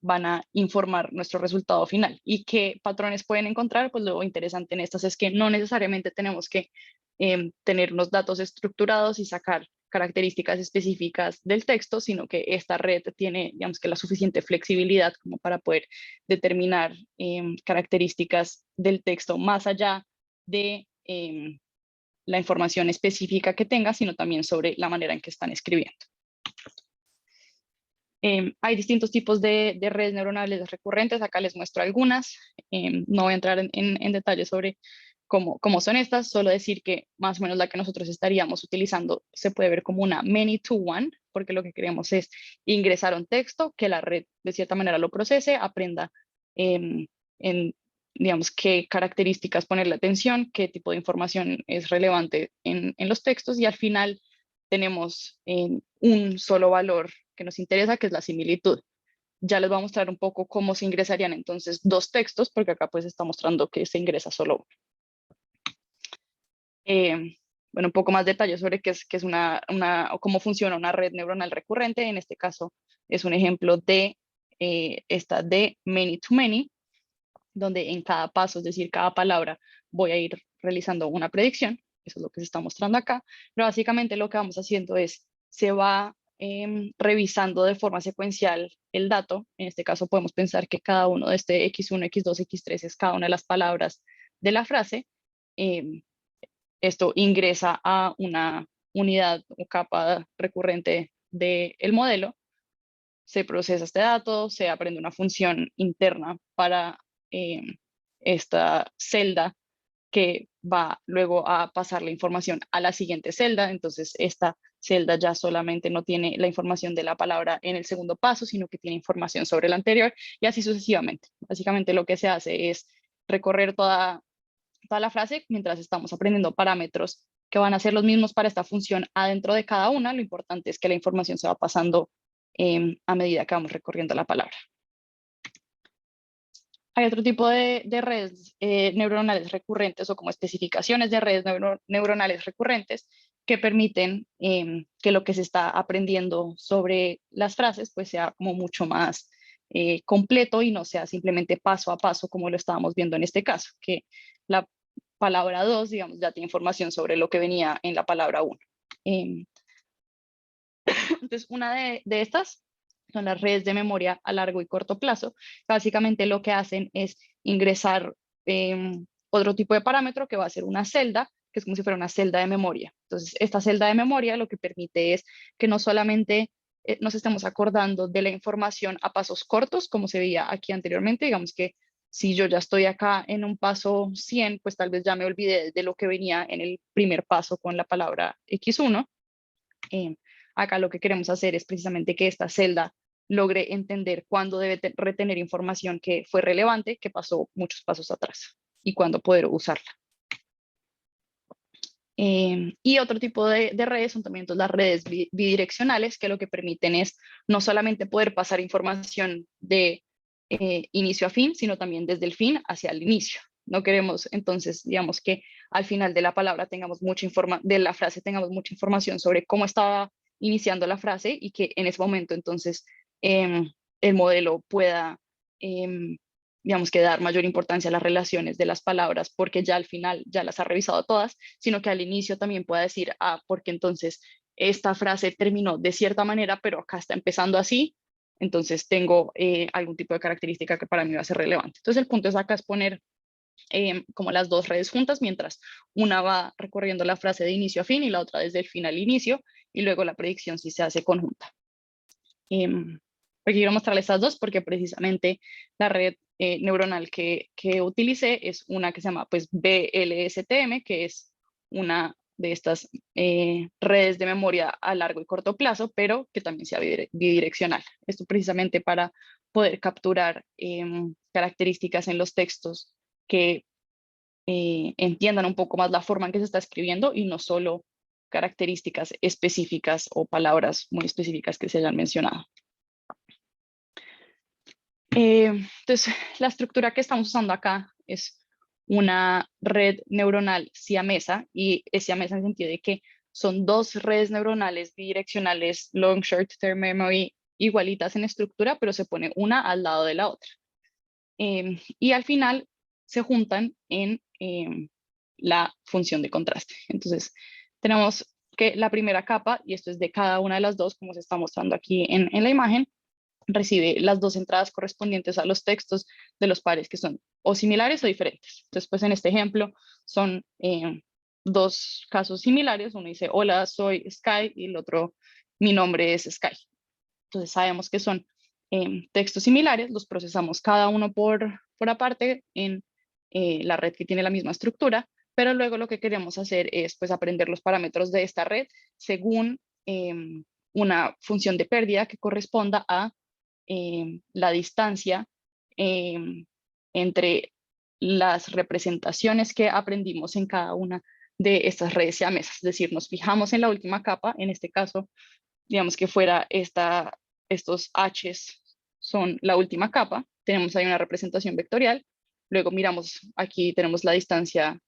van a informar nuestro resultado final. ¿Y qué patrones pueden encontrar? Pues lo interesante en estas es que no necesariamente tenemos que tener unos datos estructurados y sacar características específicas del texto, sino que esta red tiene, digamos que la suficiente flexibilidad como para poder determinar características del texto más allá de la información específica que tenga, sino también sobre la manera en que están escribiendo. Hay distintos tipos de redes neuronales recurrentes, acá les muestro algunas. No voy a entrar en detalles sobre cómo son estas, solo decir que más o menos la que nosotros estaríamos utilizando se puede ver como una many-to-one, porque lo que queremos es ingresar un texto, que la red de cierta manera lo procese, aprenda en digamos, qué características ponerle atención, qué tipo de información es relevante en los textos, y al final tenemos un solo valor que nos interesa, que es la similitud. Ya les voy a mostrar un poco cómo se ingresarían entonces dos textos, porque acá pues está mostrando que se ingresa solo uno. Bueno, un poco más detalles sobre qué es o cómo funciona una red neuronal recurrente. En este caso es un ejemplo de esta de many to many, donde en cada paso, es decir, cada palabra, voy a ir realizando una predicción. Eso es lo que se está mostrando acá. Pero básicamente lo que vamos haciendo es, se va revisando de forma secuencial el dato. En este caso podemos pensar que cada uno de este X1, X2, X3 es cada una de las palabras de la frase. Esto ingresa a una unidad o capa recurrente del modelo. Se procesa este dato, se aprende una función interna para esta celda que va luego a pasar la información a la siguiente celda. Entonces esta celda ya solamente no tiene la información de la palabra en el segundo paso, sino que tiene información sobre la anterior, y así sucesivamente. Básicamente lo que se hace es recorrer toda la frase mientras estamos aprendiendo parámetros que van a ser los mismos para esta función adentro de cada una. Lo importante es que la información se va pasando a medida que vamos recorriendo la palabra. Hay otro tipo de redes neuronales recurrentes, o como especificaciones de redes neuronales recurrentes, que permiten que lo que se está aprendiendo sobre las frases pues sea como mucho más completo y no sea simplemente paso a paso como lo estábamos viendo en este caso, que la palabra 2, digamos, ya tiene información sobre lo que venía en la palabra 1. Entonces, una de estas son las redes de memoria a largo y corto plazo. Básicamente lo que hacen es ingresar otro tipo de parámetro que va a ser una celda, que es como si fuera una celda de memoria. Entonces, esta celda de memoria lo que permite es que no solamente nos estemos acordando de la información a pasos cortos, como se veía aquí anteriormente, digamos que si yo ya estoy acá en un paso 100, pues tal vez ya me olvidé de lo que venía en el primer paso con la palabra X1. Acá lo que queremos hacer es precisamente que esta celda logre entender cuándo debe retener información que fue relevante, que pasó muchos pasos atrás, y cuándo poder usarla. Y otro tipo de redes son también las redes bidireccionales, que lo que permiten es no solamente poder pasar información de inicio a fin, sino también desde el fin hacia el inicio. No queremos entonces, digamos, que al final de la palabra tengamos de la frase tengamos mucha información sobre cómo estaba iniciando la frase y que en ese momento entonces el modelo pueda digamos que dar mayor importancia a las relaciones de las palabras porque ya al final ya las ha revisado todas, sino que al inicio también pueda decir, porque entonces esta frase terminó de cierta manera, pero acá está empezando así, entonces tengo algún tipo de característica que para mí va a ser relevante. Entonces el punto es acá es poner como las dos redes juntas, mientras una va recorriendo la frase de inicio a fin y la otra desde el fin al inicio, y luego la predicción sí se hace conjunta. Aquí quiero mostrarles estas dos porque precisamente la red neuronal que utilicé es una que se llama pues BLSTM, que es una de estas redes de memoria a largo y corto plazo, pero que también sea bidireccional. Esto precisamente para poder capturar características en los textos que entiendan un poco más la forma en que se está escribiendo y no solo características específicas o palabras muy específicas que se hayan mencionado. Entonces, la estructura que estamos usando acá es una red neuronal siamesa, y es siamesa en el sentido de que son dos redes neuronales bidireccionales long short term memory igualitas en estructura, pero se pone una al lado de la otra. Y al final se juntan en la función de contraste. Entonces, tenemos que la primera capa, y esto es de cada una de las dos, como se está mostrando aquí en la imagen, recibe las dos entradas correspondientes a los textos de los pares que son o similares o diferentes. Entonces, pues en este ejemplo son dos casos similares. Uno dice, hola, soy Sky, y el otro, mi nombre es Sky. Entonces sabemos que son textos similares, los procesamos cada uno por aparte en la red que tiene la misma estructura, pero luego lo que queremos hacer es pues aprender los parámetros de esta red según una función de pérdida que corresponda a la distancia entre las representaciones que aprendimos en cada una de estas redes siamesas. Es decir, nos fijamos en la última capa, en este caso, digamos que fuera estos H's son la última capa, tenemos ahí una representación vectorial, luego miramos, aquí tenemos la distancia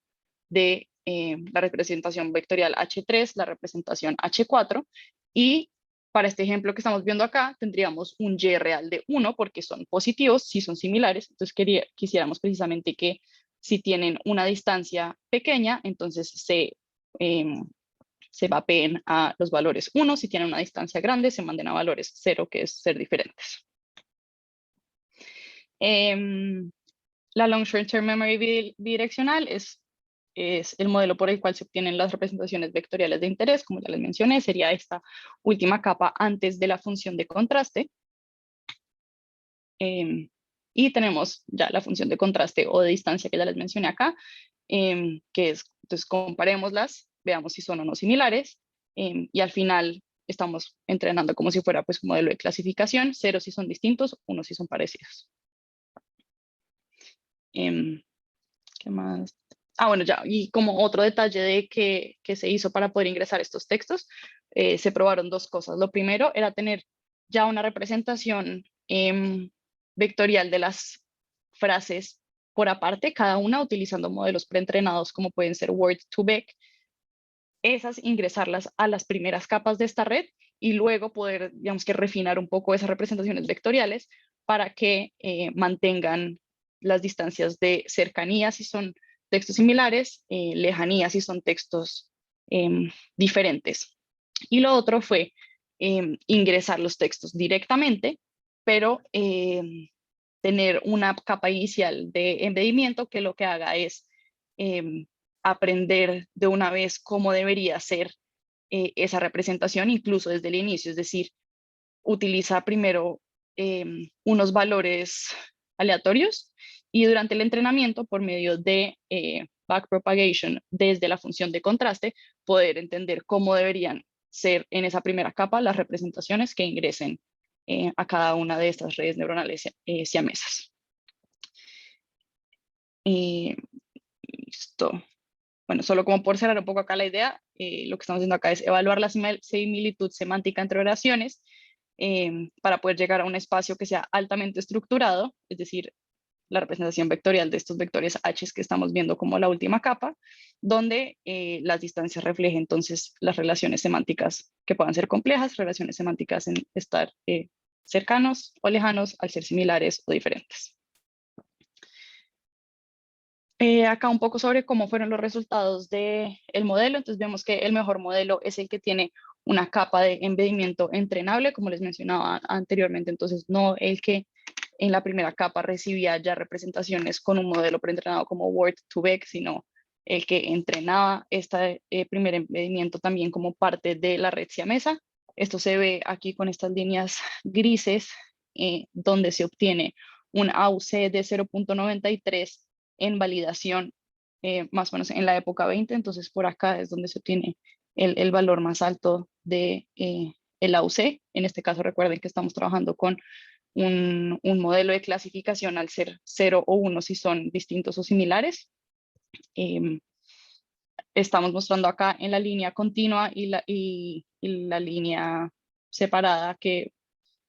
de la representación vectorial H3, la representación H4, y para este ejemplo que estamos viendo acá, tendríamos un Y real de 1 porque son positivos, si son similares. Entonces quisiéramos precisamente que si tienen una distancia pequeña, entonces se mapeen a los valores 1. Si tienen una distancia grande, se manden a valores 0, que es ser diferentes. La Long Short Term Memory bidireccional es el modelo por el cual se obtienen las representaciones vectoriales de interés. Como ya les mencioné, sería esta última capa antes de la función de contraste. Y tenemos ya la función de contraste o de distancia que ya les mencioné acá, que es, entonces comparémoslas, veamos si son o no similares, y al final estamos entrenando como si fuera pues un modelo de clasificación, 0 si son distintos, 1 si son parecidos. ¿Qué más? Bueno, ya, y como otro detalle de que se hizo para poder ingresar estos textos, se probaron dos cosas. Lo primero era tener ya una representación vectorial de las frases por aparte, cada una utilizando modelos preentrenados como pueden ser Word2Vec, esas ingresarlas a las primeras capas de esta red y luego poder, digamos que refinar un poco esas representaciones vectoriales para que mantengan las distancias de cercanía si son textos similares, lejanía si son textos diferentes. Y lo otro fue ingresar los textos directamente, pero tener una capa inicial de embedimiento que lo que haga es aprender de una vez cómo debería ser esa representación, incluso desde el inicio, es decir, utiliza primero unos valores aleatorios y durante el entrenamiento, por medio de backpropagation desde la función de contraste, poder entender cómo deberían ser en esa primera capa las representaciones que ingresen a cada una de estas redes neuronales siamesas. Listo. Bueno, solo como por cerrar un poco acá la idea, lo que estamos haciendo acá es evaluar la similitud semántica entre oraciones para poder llegar a un espacio que sea altamente estructurado, es decir, la representación vectorial de estos vectores H que estamos viendo como la última capa, donde las distancias reflejen entonces las relaciones semánticas que puedan ser complejas, relaciones semánticas en estar cercanos o lejanos, al ser similares o diferentes. Acá un poco sobre cómo fueron los resultados del modelo. Entonces vemos que el mejor modelo es el que tiene una capa de embedimiento entrenable, como les mencionaba anteriormente. Entonces no el que en la primera capa recibía ya representaciones con un modelo preentrenado como Word2Vec, sino el que entrenaba este primer embedimiento también como parte de la red siamesa. Esto se ve aquí con estas líneas grises, donde se obtiene un AUC de 0.93 en validación, más o menos en la época 20, entonces por acá es donde se obtiene el valor más alto de el AUC. En este caso recuerden que estamos trabajando con un modelo de clasificación al ser 0 o 1 si son distintos o similares. Estamos mostrando acá en la línea continua y la línea separada que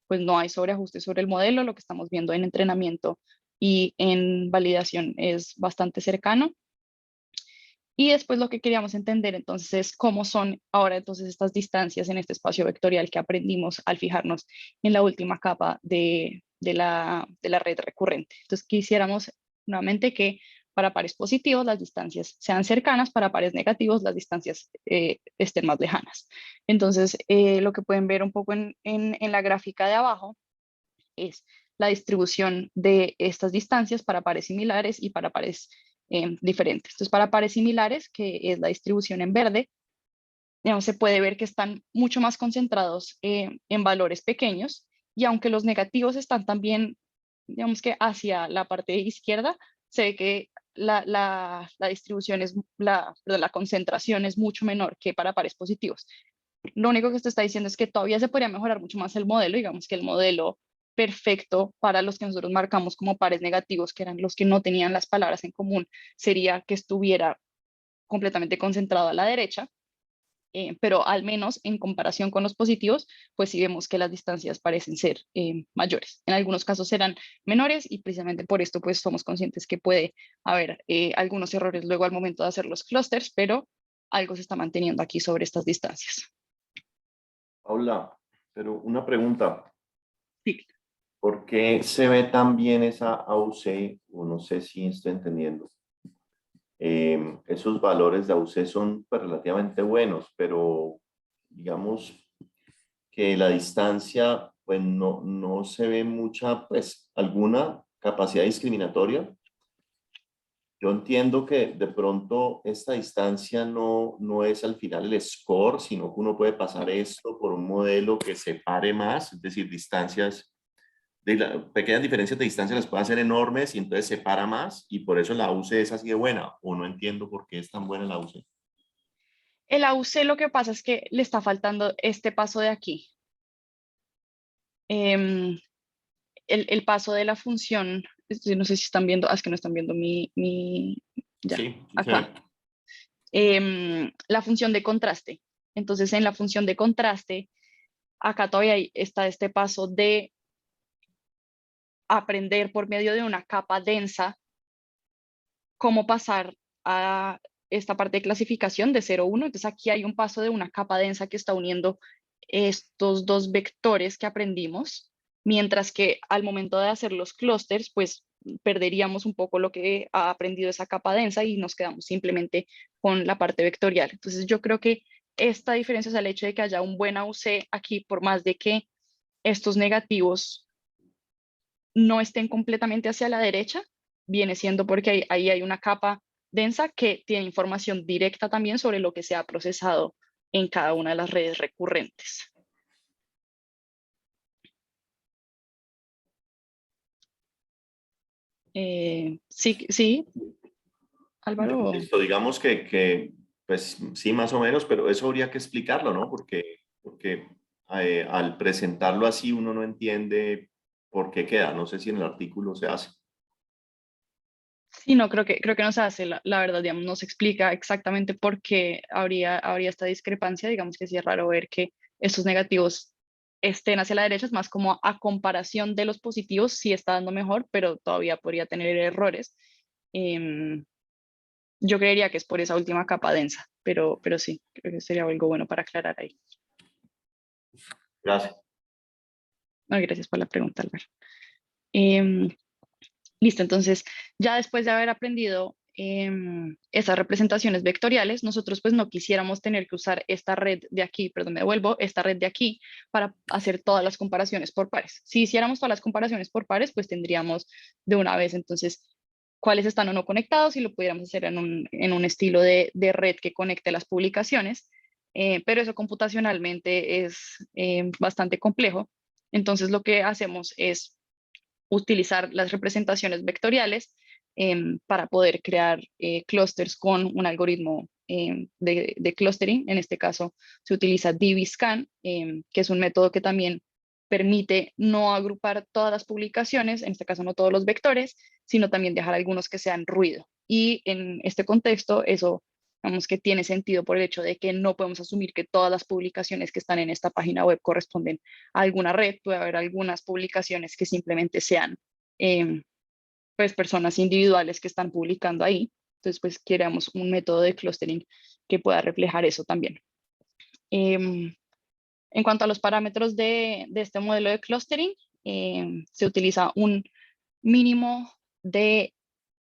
pues no hay sobreajuste sobre el modelo. Lo que estamos viendo en entrenamiento y en validación es bastante cercano. Y después lo que queríamos entender entonces es cómo son ahora entonces estas distancias en este espacio vectorial que aprendimos al fijarnos en la última capa de la red recurrente. Entonces quisiéramos nuevamente que para pares positivos las distancias sean cercanas, para pares negativos las distancias estén más lejanas. Entonces lo que pueden ver un poco en la gráfica de abajo es la distribución de estas distancias para pares similares y para pares diferentes. Entonces, para pares similares, que es la distribución en verde, digamos, se puede ver que están mucho más concentrados en valores pequeños, y aunque los negativos están también, digamos que hacia la parte izquierda, se ve que la distribución es, perdón, la concentración es mucho menor que para pares positivos. Lo único que esto está diciendo es que todavía se podría mejorar mucho más el modelo, digamos que el modelo perfecto para los que nosotros marcamos como pares negativos, que eran los que no tenían las palabras en común, sería que estuviera completamente concentrado a la derecha, pero al menos en comparación con los positivos, pues sí vemos que las distancias parecen ser mayores. En algunos casos serán menores y precisamente por esto pues somos conscientes que puede haber algunos errores luego al momento de hacer los clústeres, pero algo se está manteniendo aquí sobre estas distancias. Paula, pero una pregunta. Sí. ¿Por qué se ve tan bien esa AUC? O no sé si estoy entendiendo. Esos valores de AUC son pues, relativamente buenos, pero digamos que la distancia, pues no se ve mucha, pues alguna capacidad discriminatoria. Yo entiendo que de pronto esta distancia no es al final el score, sino que uno puede pasar esto por un modelo que separe más, es decir, pequeñas diferencias de distancia las puede hacer enormes y entonces separa más y por eso la AUC es así de buena, o no entiendo por qué es tan buena la AUC. El AUC lo que pasa es que le está faltando este paso de aquí. El paso de la función, no sé si están viendo, es que no están viendo ya, Sí, acá. La función de contraste. Entonces en la función de contraste, acá todavía está este paso de aprender por medio de una capa densa cómo pasar a esta parte de clasificación de 0, 1. Entonces aquí hay un paso de una capa densa que está uniendo estos dos vectores que aprendimos, mientras que al momento de hacer los clústeres, pues perderíamos un poco lo que ha aprendido esa capa densa y nos quedamos simplemente con la parte vectorial. Entonces yo creo que esta diferencia es el hecho de que haya un buen AUC aquí, por más de que estos negativos no estén completamente hacia la derecha, viene siendo porque ahí hay una capa densa que tiene información directa también sobre lo que se ha procesado en cada una de las redes recurrentes. Sí, Álvaro. Listo, digamos pues sí, más o menos, pero eso habría que explicarlo, ¿no? Porque al presentarlo así uno no entiende por qué queda. No sé si en el artículo se hace. Sí, no, creo que no se hace, la verdad, digamos, no se explica exactamente por qué habría esta discrepancia, digamos que sí es raro ver que estos negativos estén hacia la derecha, es más como a comparación de los positivos, sí está dando mejor, pero todavía podría tener errores. Em, yo creería que es por esa última capa densa, pero sí, creo que sería algo bueno para aclarar ahí. Gracias. No, gracias por la pregunta, Álvaro. Em, Listo, entonces ya después de haber aprendido esas representaciones vectoriales, nosotros pues no quisiéramos tener que usar esta red de aquí, perdón, me devuelvo, esta red de aquí para hacer todas las comparaciones por pares. Si hiciéramos todas las comparaciones por pares, pues tendríamos de una vez entonces cuáles están o no conectados y lo pudiéramos hacer en un estilo de red que conecte las publicaciones, pero eso computacionalmente es bastante complejo. Entonces lo que hacemos es utilizar las representaciones vectoriales para poder crear clústeres con un algoritmo de clustering. En este caso se utiliza DBScan, que es un método que también permite no agrupar todas las publicaciones, en este caso no todos los vectores, sino también dejar algunos que sean ruido. Y en este contexto, eso, digamos que tiene sentido por el hecho de que no podemos asumir que todas las publicaciones que están en esta página web corresponden a alguna red. Puede haber algunas publicaciones que simplemente sean pues personas individuales que están publicando ahí. Entonces, pues queremos un método de clustering que pueda reflejar eso también. En cuanto a los parámetros de este modelo de clustering, se utiliza un mínimo de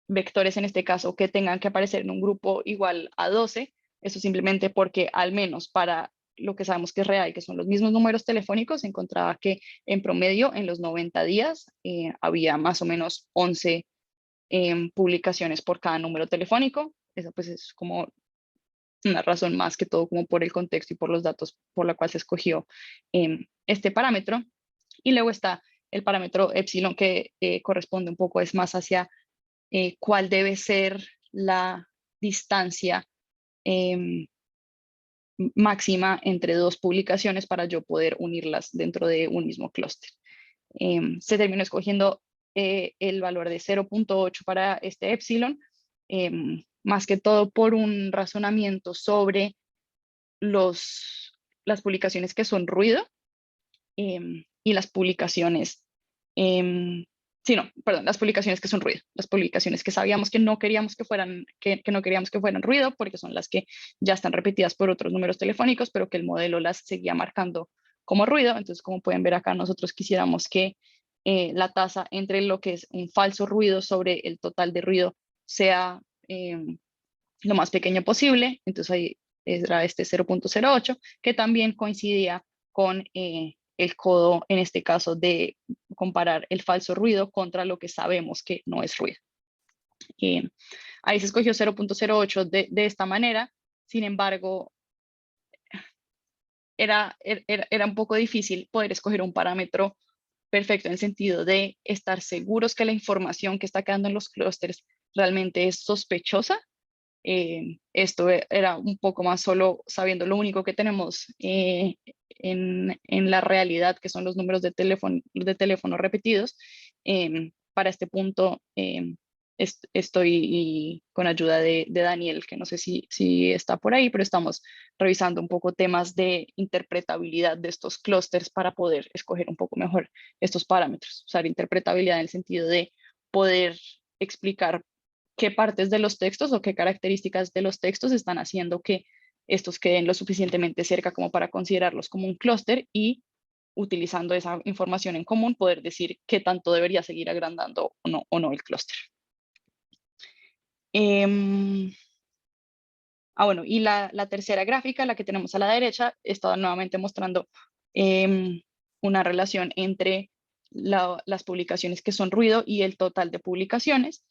vectores, en este caso, que tengan que aparecer en un grupo igual a 12. Eso simplemente porque al menos para lo que sabemos que es real, que son los mismos números telefónicos, se encontraba que en promedio en los 90 días había más o menos 11 publicaciones por cada número telefónico. Eso pues es como una razón más que todo como por el contexto y por los datos por la cual se escogió este parámetro. Y luego está el parámetro epsilon que corresponde un poco, es más hacia cuál debe ser la distancia máxima entre dos publicaciones para yo poder unirlas dentro de un mismo clúster. Se terminó escogiendo el valor de 0.8 para este epsilon, más que todo por un razonamiento sobre las publicaciones que son ruido y las publicaciones, las publicaciones que son ruido, las publicaciones que sabíamos que no queríamos que fueran, que no queríamos que fueran ruido, porque son las que ya están repetidas por otros números telefónicos, pero que el modelo las seguía marcando como ruido. Entonces, como pueden ver acá, nosotros quisiéramos que la tasa entre lo que es un falso ruido sobre el total de ruido sea lo más pequeño posible. Entonces ahí era este 0.08, que también coincidía con el codo, en este caso, de comparar el falso ruido contra lo que sabemos que no es ruido. Ahí se escogió 0.08 de esta manera. Sin embargo, era un poco difícil poder escoger un parámetro perfecto en el sentido de estar seguros que la información que está quedando en los clústeres realmente es sospechosa. Esto era un poco más solo sabiendo lo único que tenemos en la realidad, que son los números de teléfono repetidos. Para este punto estoy con ayuda de Daniel, que no sé si está por ahí, pero estamos revisando un poco temas de interpretabilidad de estos clústeres para poder escoger un poco mejor estos parámetros. Usar interpretabilidad en el sentido de poder explicar qué partes de los textos o qué características de los textos están haciendo que estos queden lo suficientemente cerca como para considerarlos como un clúster, y utilizando esa información en común poder decir qué tanto debería seguir agrandando o no el clúster. Bueno, y la tercera gráfica, la que tenemos a la derecha, está nuevamente mostrando una relación entre las publicaciones que son ruido y el total de publicaciones.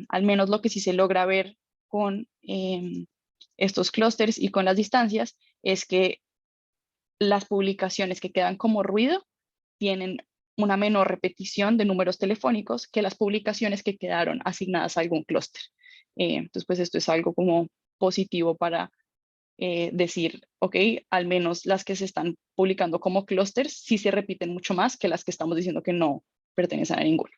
Al menos lo que sí se logra ver con estos clústeres y con las distancias es que las publicaciones que quedan como ruido tienen una menor repetición de números telefónicos que las publicaciones que quedaron asignadas a algún clúster. Entonces, pues esto es algo como positivo para decir, ok, al menos las que se están publicando como clústeres sí se repiten mucho más que las que estamos diciendo que no pertenecen a ninguno.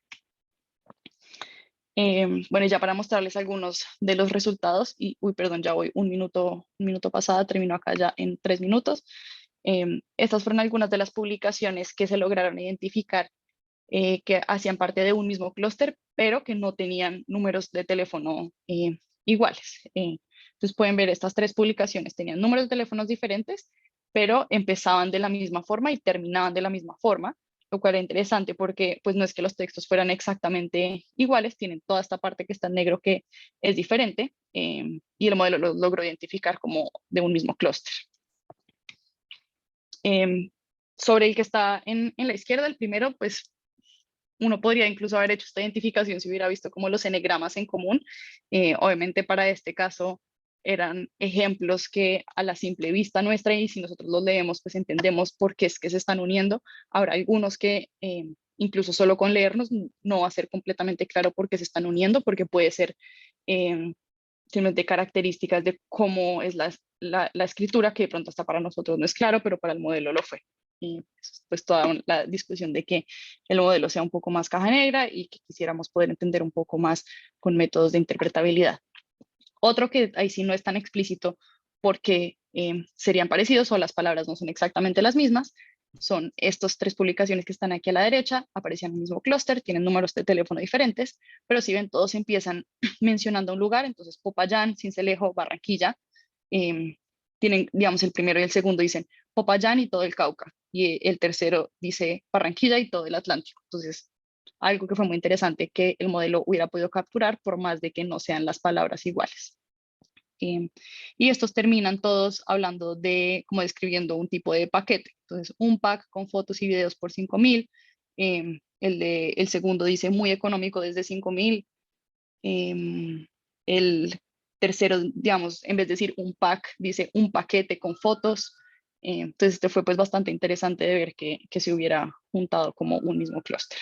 Bueno, ya para mostrarles algunos de los resultados, y uy, perdón, ya voy un minuto pasada, termino acá ya en 3 minutos. Estas fueron algunas de las publicaciones que se lograron identificar que hacían parte de un mismo clúster, pero que no tenían números de teléfono iguales. Entonces pueden ver estas 3 publicaciones, tenían números de teléfonos diferentes, pero empezaban de la misma forma y terminaban de la misma forma, lo cual era interesante porque pues no es que los textos fueran exactamente iguales, tienen toda esta parte que está en negro que es diferente y el modelo lo logró identificar como de un mismo clúster. Sobre el que está en la izquierda, el primero, pues uno podría incluso haber hecho esta identificación si hubiera visto como los enegramas en común. Obviamente para este caso eran ejemplos que a la simple vista nuestra, y si nosotros los leemos, pues entendemos por qué es que se están uniendo. Habrá algunos que incluso solo con leernos no va a ser completamente claro por qué se están uniendo, porque puede ser simplemente características de cómo es la escritura, que de pronto hasta para nosotros no es claro, pero para el modelo lo fue. Y pues toda la discusión de que el modelo sea un poco más caja negra y que quisiéramos poder entender un poco más con métodos de interpretabilidad. Otro que ahí sí no es tan explícito porque serían parecidos o las palabras no son exactamente las mismas, son estas 3 publicaciones que están aquí a la derecha, aparecían en el mismo clúster, tienen números de teléfono diferentes, pero si ven, todos empiezan mencionando un lugar, entonces Popayán, Sincelejo, Barranquilla, tienen, digamos, el primero y el segundo dicen Popayán y todo el Cauca, y el tercero dice Barranquilla y todo el Atlántico. Entonces, algo que fue muy interesante que el modelo hubiera podido capturar por más de que no sean las palabras iguales. Y estos terminan todos hablando de, como describiendo un tipo de paquete. Entonces, un pack con fotos y videos por 5.000. El segundo dice muy económico desde 5.000. El tercero, digamos, en vez de decir un pack, dice un paquete con fotos. Entonces, este fue pues bastante interesante de ver que se hubiera juntado como un mismo clúster.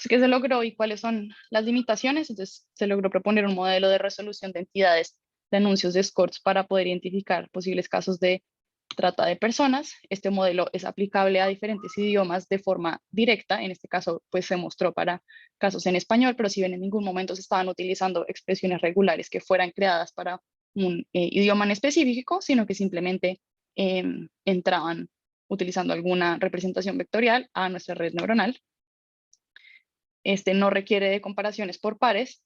¿Qué se logró y cuáles son las limitaciones? Entonces, se logró proponer un modelo de resolución de entidades de anuncios de escorts para poder identificar posibles casos de trata de personas. Este modelo es aplicable a diferentes idiomas de forma directa. En este caso, pues se mostró para casos en español, pero si bien en ningún momento se estaban utilizando expresiones regulares que fueran creadas para un idioma en específico, sino que simplemente entraban utilizando alguna representación vectorial a nuestra red neuronal. Este no requiere de comparaciones por pares,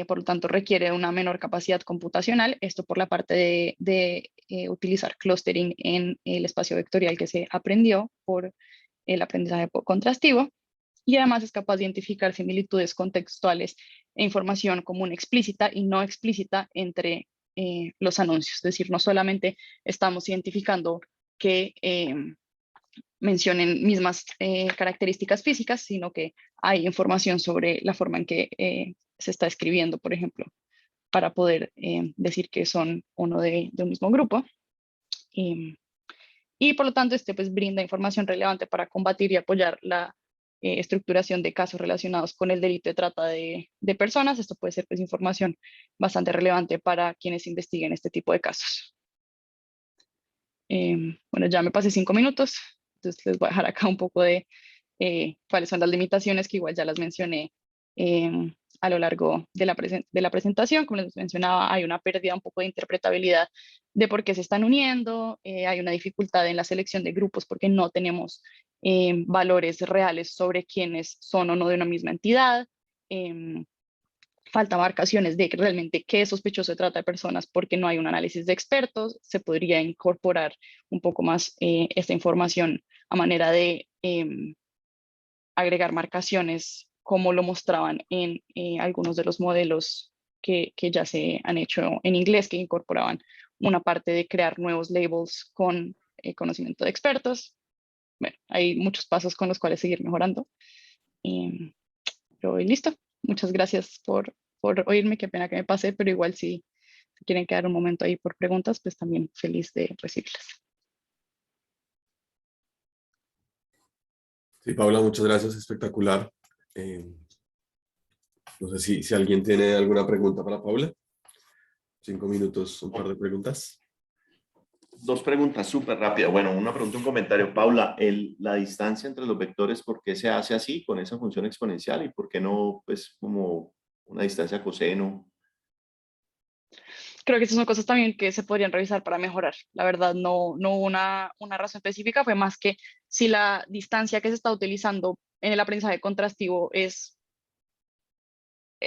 por lo tanto requiere una menor capacidad computacional, esto por la parte de utilizar clustering en el espacio vectorial que se aprendió por el aprendizaje contrastivo, y además es capaz de identificar similitudes contextuales e información común explícita y no explícita entre los anuncios, es decir, no solamente estamos identificando que mencionen mismas características físicas, sino que hay información sobre la forma en que se está escribiendo, por ejemplo, para poder decir que son o no de un mismo grupo. Y por lo tanto, este pues brinda información relevante para combatir y apoyar la estructuración de casos relacionados con el delito de trata de personas. Esto puede ser pues información bastante relevante para quienes investiguen este tipo de casos. Bueno, ya me pasé 5 minutos. Entonces les voy a dejar acá un poco de cuáles son las limitaciones, que igual ya las mencioné a lo largo de la presentación. Como les mencionaba, hay una pérdida un poco de interpretabilidad de por qué se están uniendo, hay una dificultad en la selección de grupos porque no tenemos valores reales sobre quiénes son o no de una misma entidad. Falta marcaciones de realmente qué es sospechoso de trata de personas porque no hay un análisis de expertos. Se podría incorporar un poco más esta información a manera de agregar marcaciones como lo mostraban en algunos de los modelos que ya se han hecho en inglés, que incorporaban una parte de crear nuevos labels con conocimiento de expertos. Bueno, hay muchos pasos con los cuales seguir mejorando. Pero listo. Muchas gracias por por oírme, qué pena que me pasé, pero igual si quieren quedar un momento ahí por preguntas, pues también feliz de recibirlas. Sí, Paula, muchas gracias, espectacular. Eh, no sé si alguien tiene alguna pregunta para Paula. 5 minutos, un par de preguntas. Dos preguntas súper rápidas. Bueno, una pregunta, un comentario. Paula, la distancia entre los vectores, ¿por qué se hace así con esa función exponencial y por qué no, pues, como una distancia coseno? Creo que estas son cosas también que se podrían revisar para mejorar. La verdad, no hubo una razón específica, fue más que si la distancia que se está utilizando en el aprendizaje contrastivo es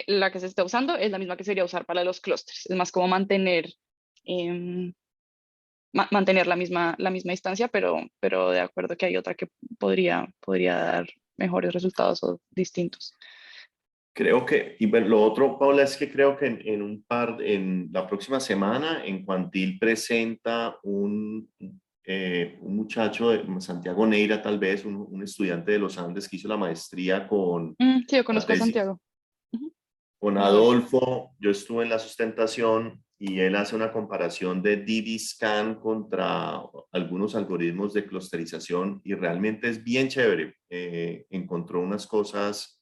la que se está usando, es la misma que sería usar para los clústeres. Es más como em, mantener la misma distancia, pero de acuerdo que hay otra que podría dar mejores resultados o distintos. Creo que, y bueno, lo otro, Paula, es que creo que en la próxima semana, en Cuantil presenta un muchacho de Santiago Neira, tal vez, un estudiante de los Andes que hizo la maestría con Sí, yo la conozco a tesis, Santiago. Ujú. con Adolfo. Yo estuve en la sustentación y él hace una comparación de DB-Scan contra algunos algoritmos de clusterización y realmente es bien chévere. Encontró unas cosas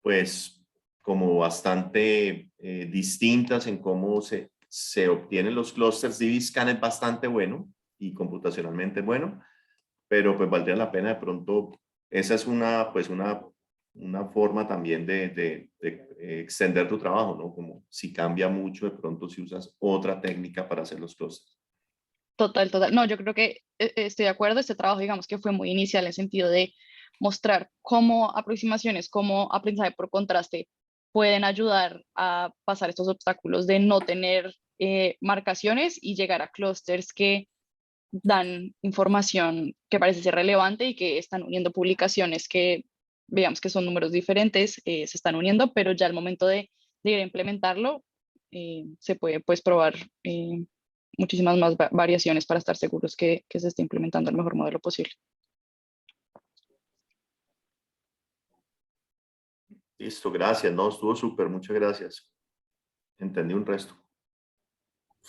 pues como bastante distintas en cómo se obtienen los clústeres. DB-Scan es bastante bueno y computacionalmente bueno, pero pues valdría la pena de pronto, esa es una forma también de extender tu trabajo, ¿no? Como si cambia mucho, de pronto si usas otra técnica para hacer los clústeres. Total, total. No, yo creo que estoy de acuerdo. Este trabajo, digamos que fue muy inicial en el sentido de mostrar cómo aproximaciones, cómo aprendizaje por contraste pueden ayudar a pasar estos obstáculos de no tener marcaciones y llegar a clústeres que dan información que parece ser relevante y que están uniendo publicaciones que veamos que son números diferentes, se están uniendo, pero ya al momento de ir a implementarlo, se puede pues probar muchísimas más variaciones para estar seguros que se esté implementando el mejor modelo posible. Listo, gracias, no, estuvo súper, muchas gracias. Entendí un resto.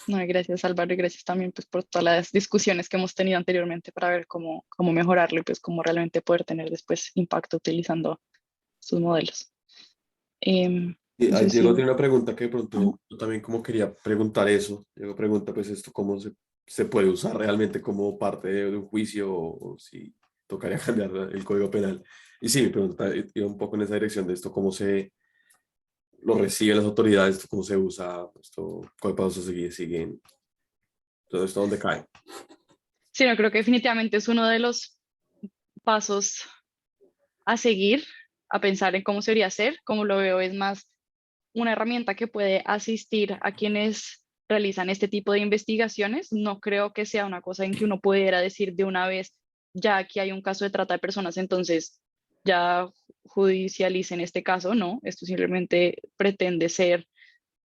No, y gracias Álvaro y gracias también pues, por todas las discusiones que hemos tenido anteriormente para ver cómo mejorarlo y pues cómo realmente poder tener después impacto utilizando sus modelos. Y No ahí sé Diego si... tiene una pregunta que de Ajá. pronto yo también como quería preguntar eso. Diego pregunta pues esto cómo se puede usar realmente como parte de un juicio o si tocaría cambiar el código penal. Y sí, mi pregunta iba un poco en esa dirección de esto, cómo se lo reciben las autoridades, esto, cómo se usa, esto, cuál paso siguen, todo esto dónde cae. Sí, no, creo que definitivamente es uno de los pasos a seguir, a pensar en cómo se debería hacer. Como lo veo, es más una herramienta que puede asistir a quienes realizan este tipo de investigaciones. No creo que sea una cosa en que uno pudiera decir de una vez, ya aquí hay un caso de trata de personas, entonces ya judicialicen este caso. No, esto simplemente pretende ser,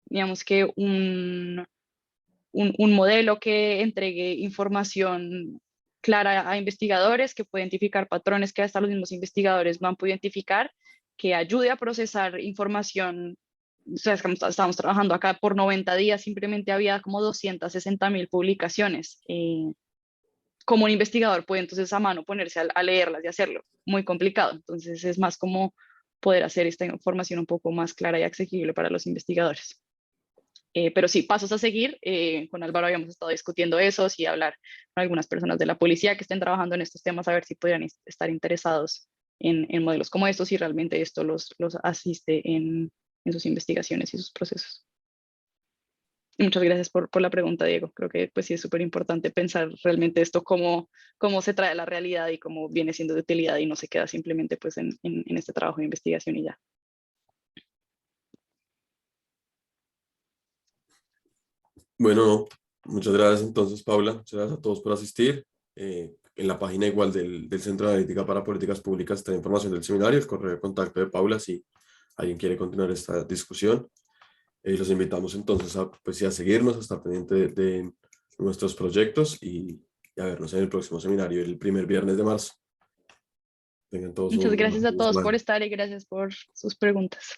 digamos que un modelo que entregue información clara a investigadores, que pueda identificar patrones que hasta los mismos investigadores no han podido identificar, que ayude a procesar información. O sea, es que estábamos trabajando acá por 90 días, simplemente había como 260.000 publicaciones. Como un investigador puede entonces a mano ponerse a leerlas y hacerlo, muy complicado. Entonces es más como poder hacer esta información un poco más clara y accesible para los investigadores. Pero sí, pasos a seguir. Con Álvaro habíamos estado discutiendo eso, y hablar con algunas personas de la policía que estén trabajando en estos temas, a ver si podrían estar interesados en modelos como estos y realmente esto los asiste en sus investigaciones y sus procesos. Y muchas gracias por la pregunta, Diego. Creo que pues sí es súper importante pensar realmente esto cómo se trae a la realidad y cómo viene siendo de utilidad y no se queda simplemente pues en este trabajo de investigación y ya. Bueno, no, muchas gracias entonces, Paula. Muchas gracias a todos por asistir. En la página igual del Centro de Analítica para Políticas Públicas está la información del seminario, el correo de contacto de Paula, si alguien quiere continuar esta discusión. Los invitamos entonces a, pues, sí, a seguirnos, a estar pendiente de nuestros proyectos y a vernos en el próximo seminario el primer viernes de marzo. Tengan todos Muchas una gracias a buena todos por semana. estar y gracias por sus preguntas.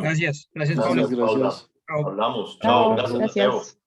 Gracias, Paula. Gracias, Paula. Chao. Hablamos. Chao, Chao, gracias, Mateo. gracias.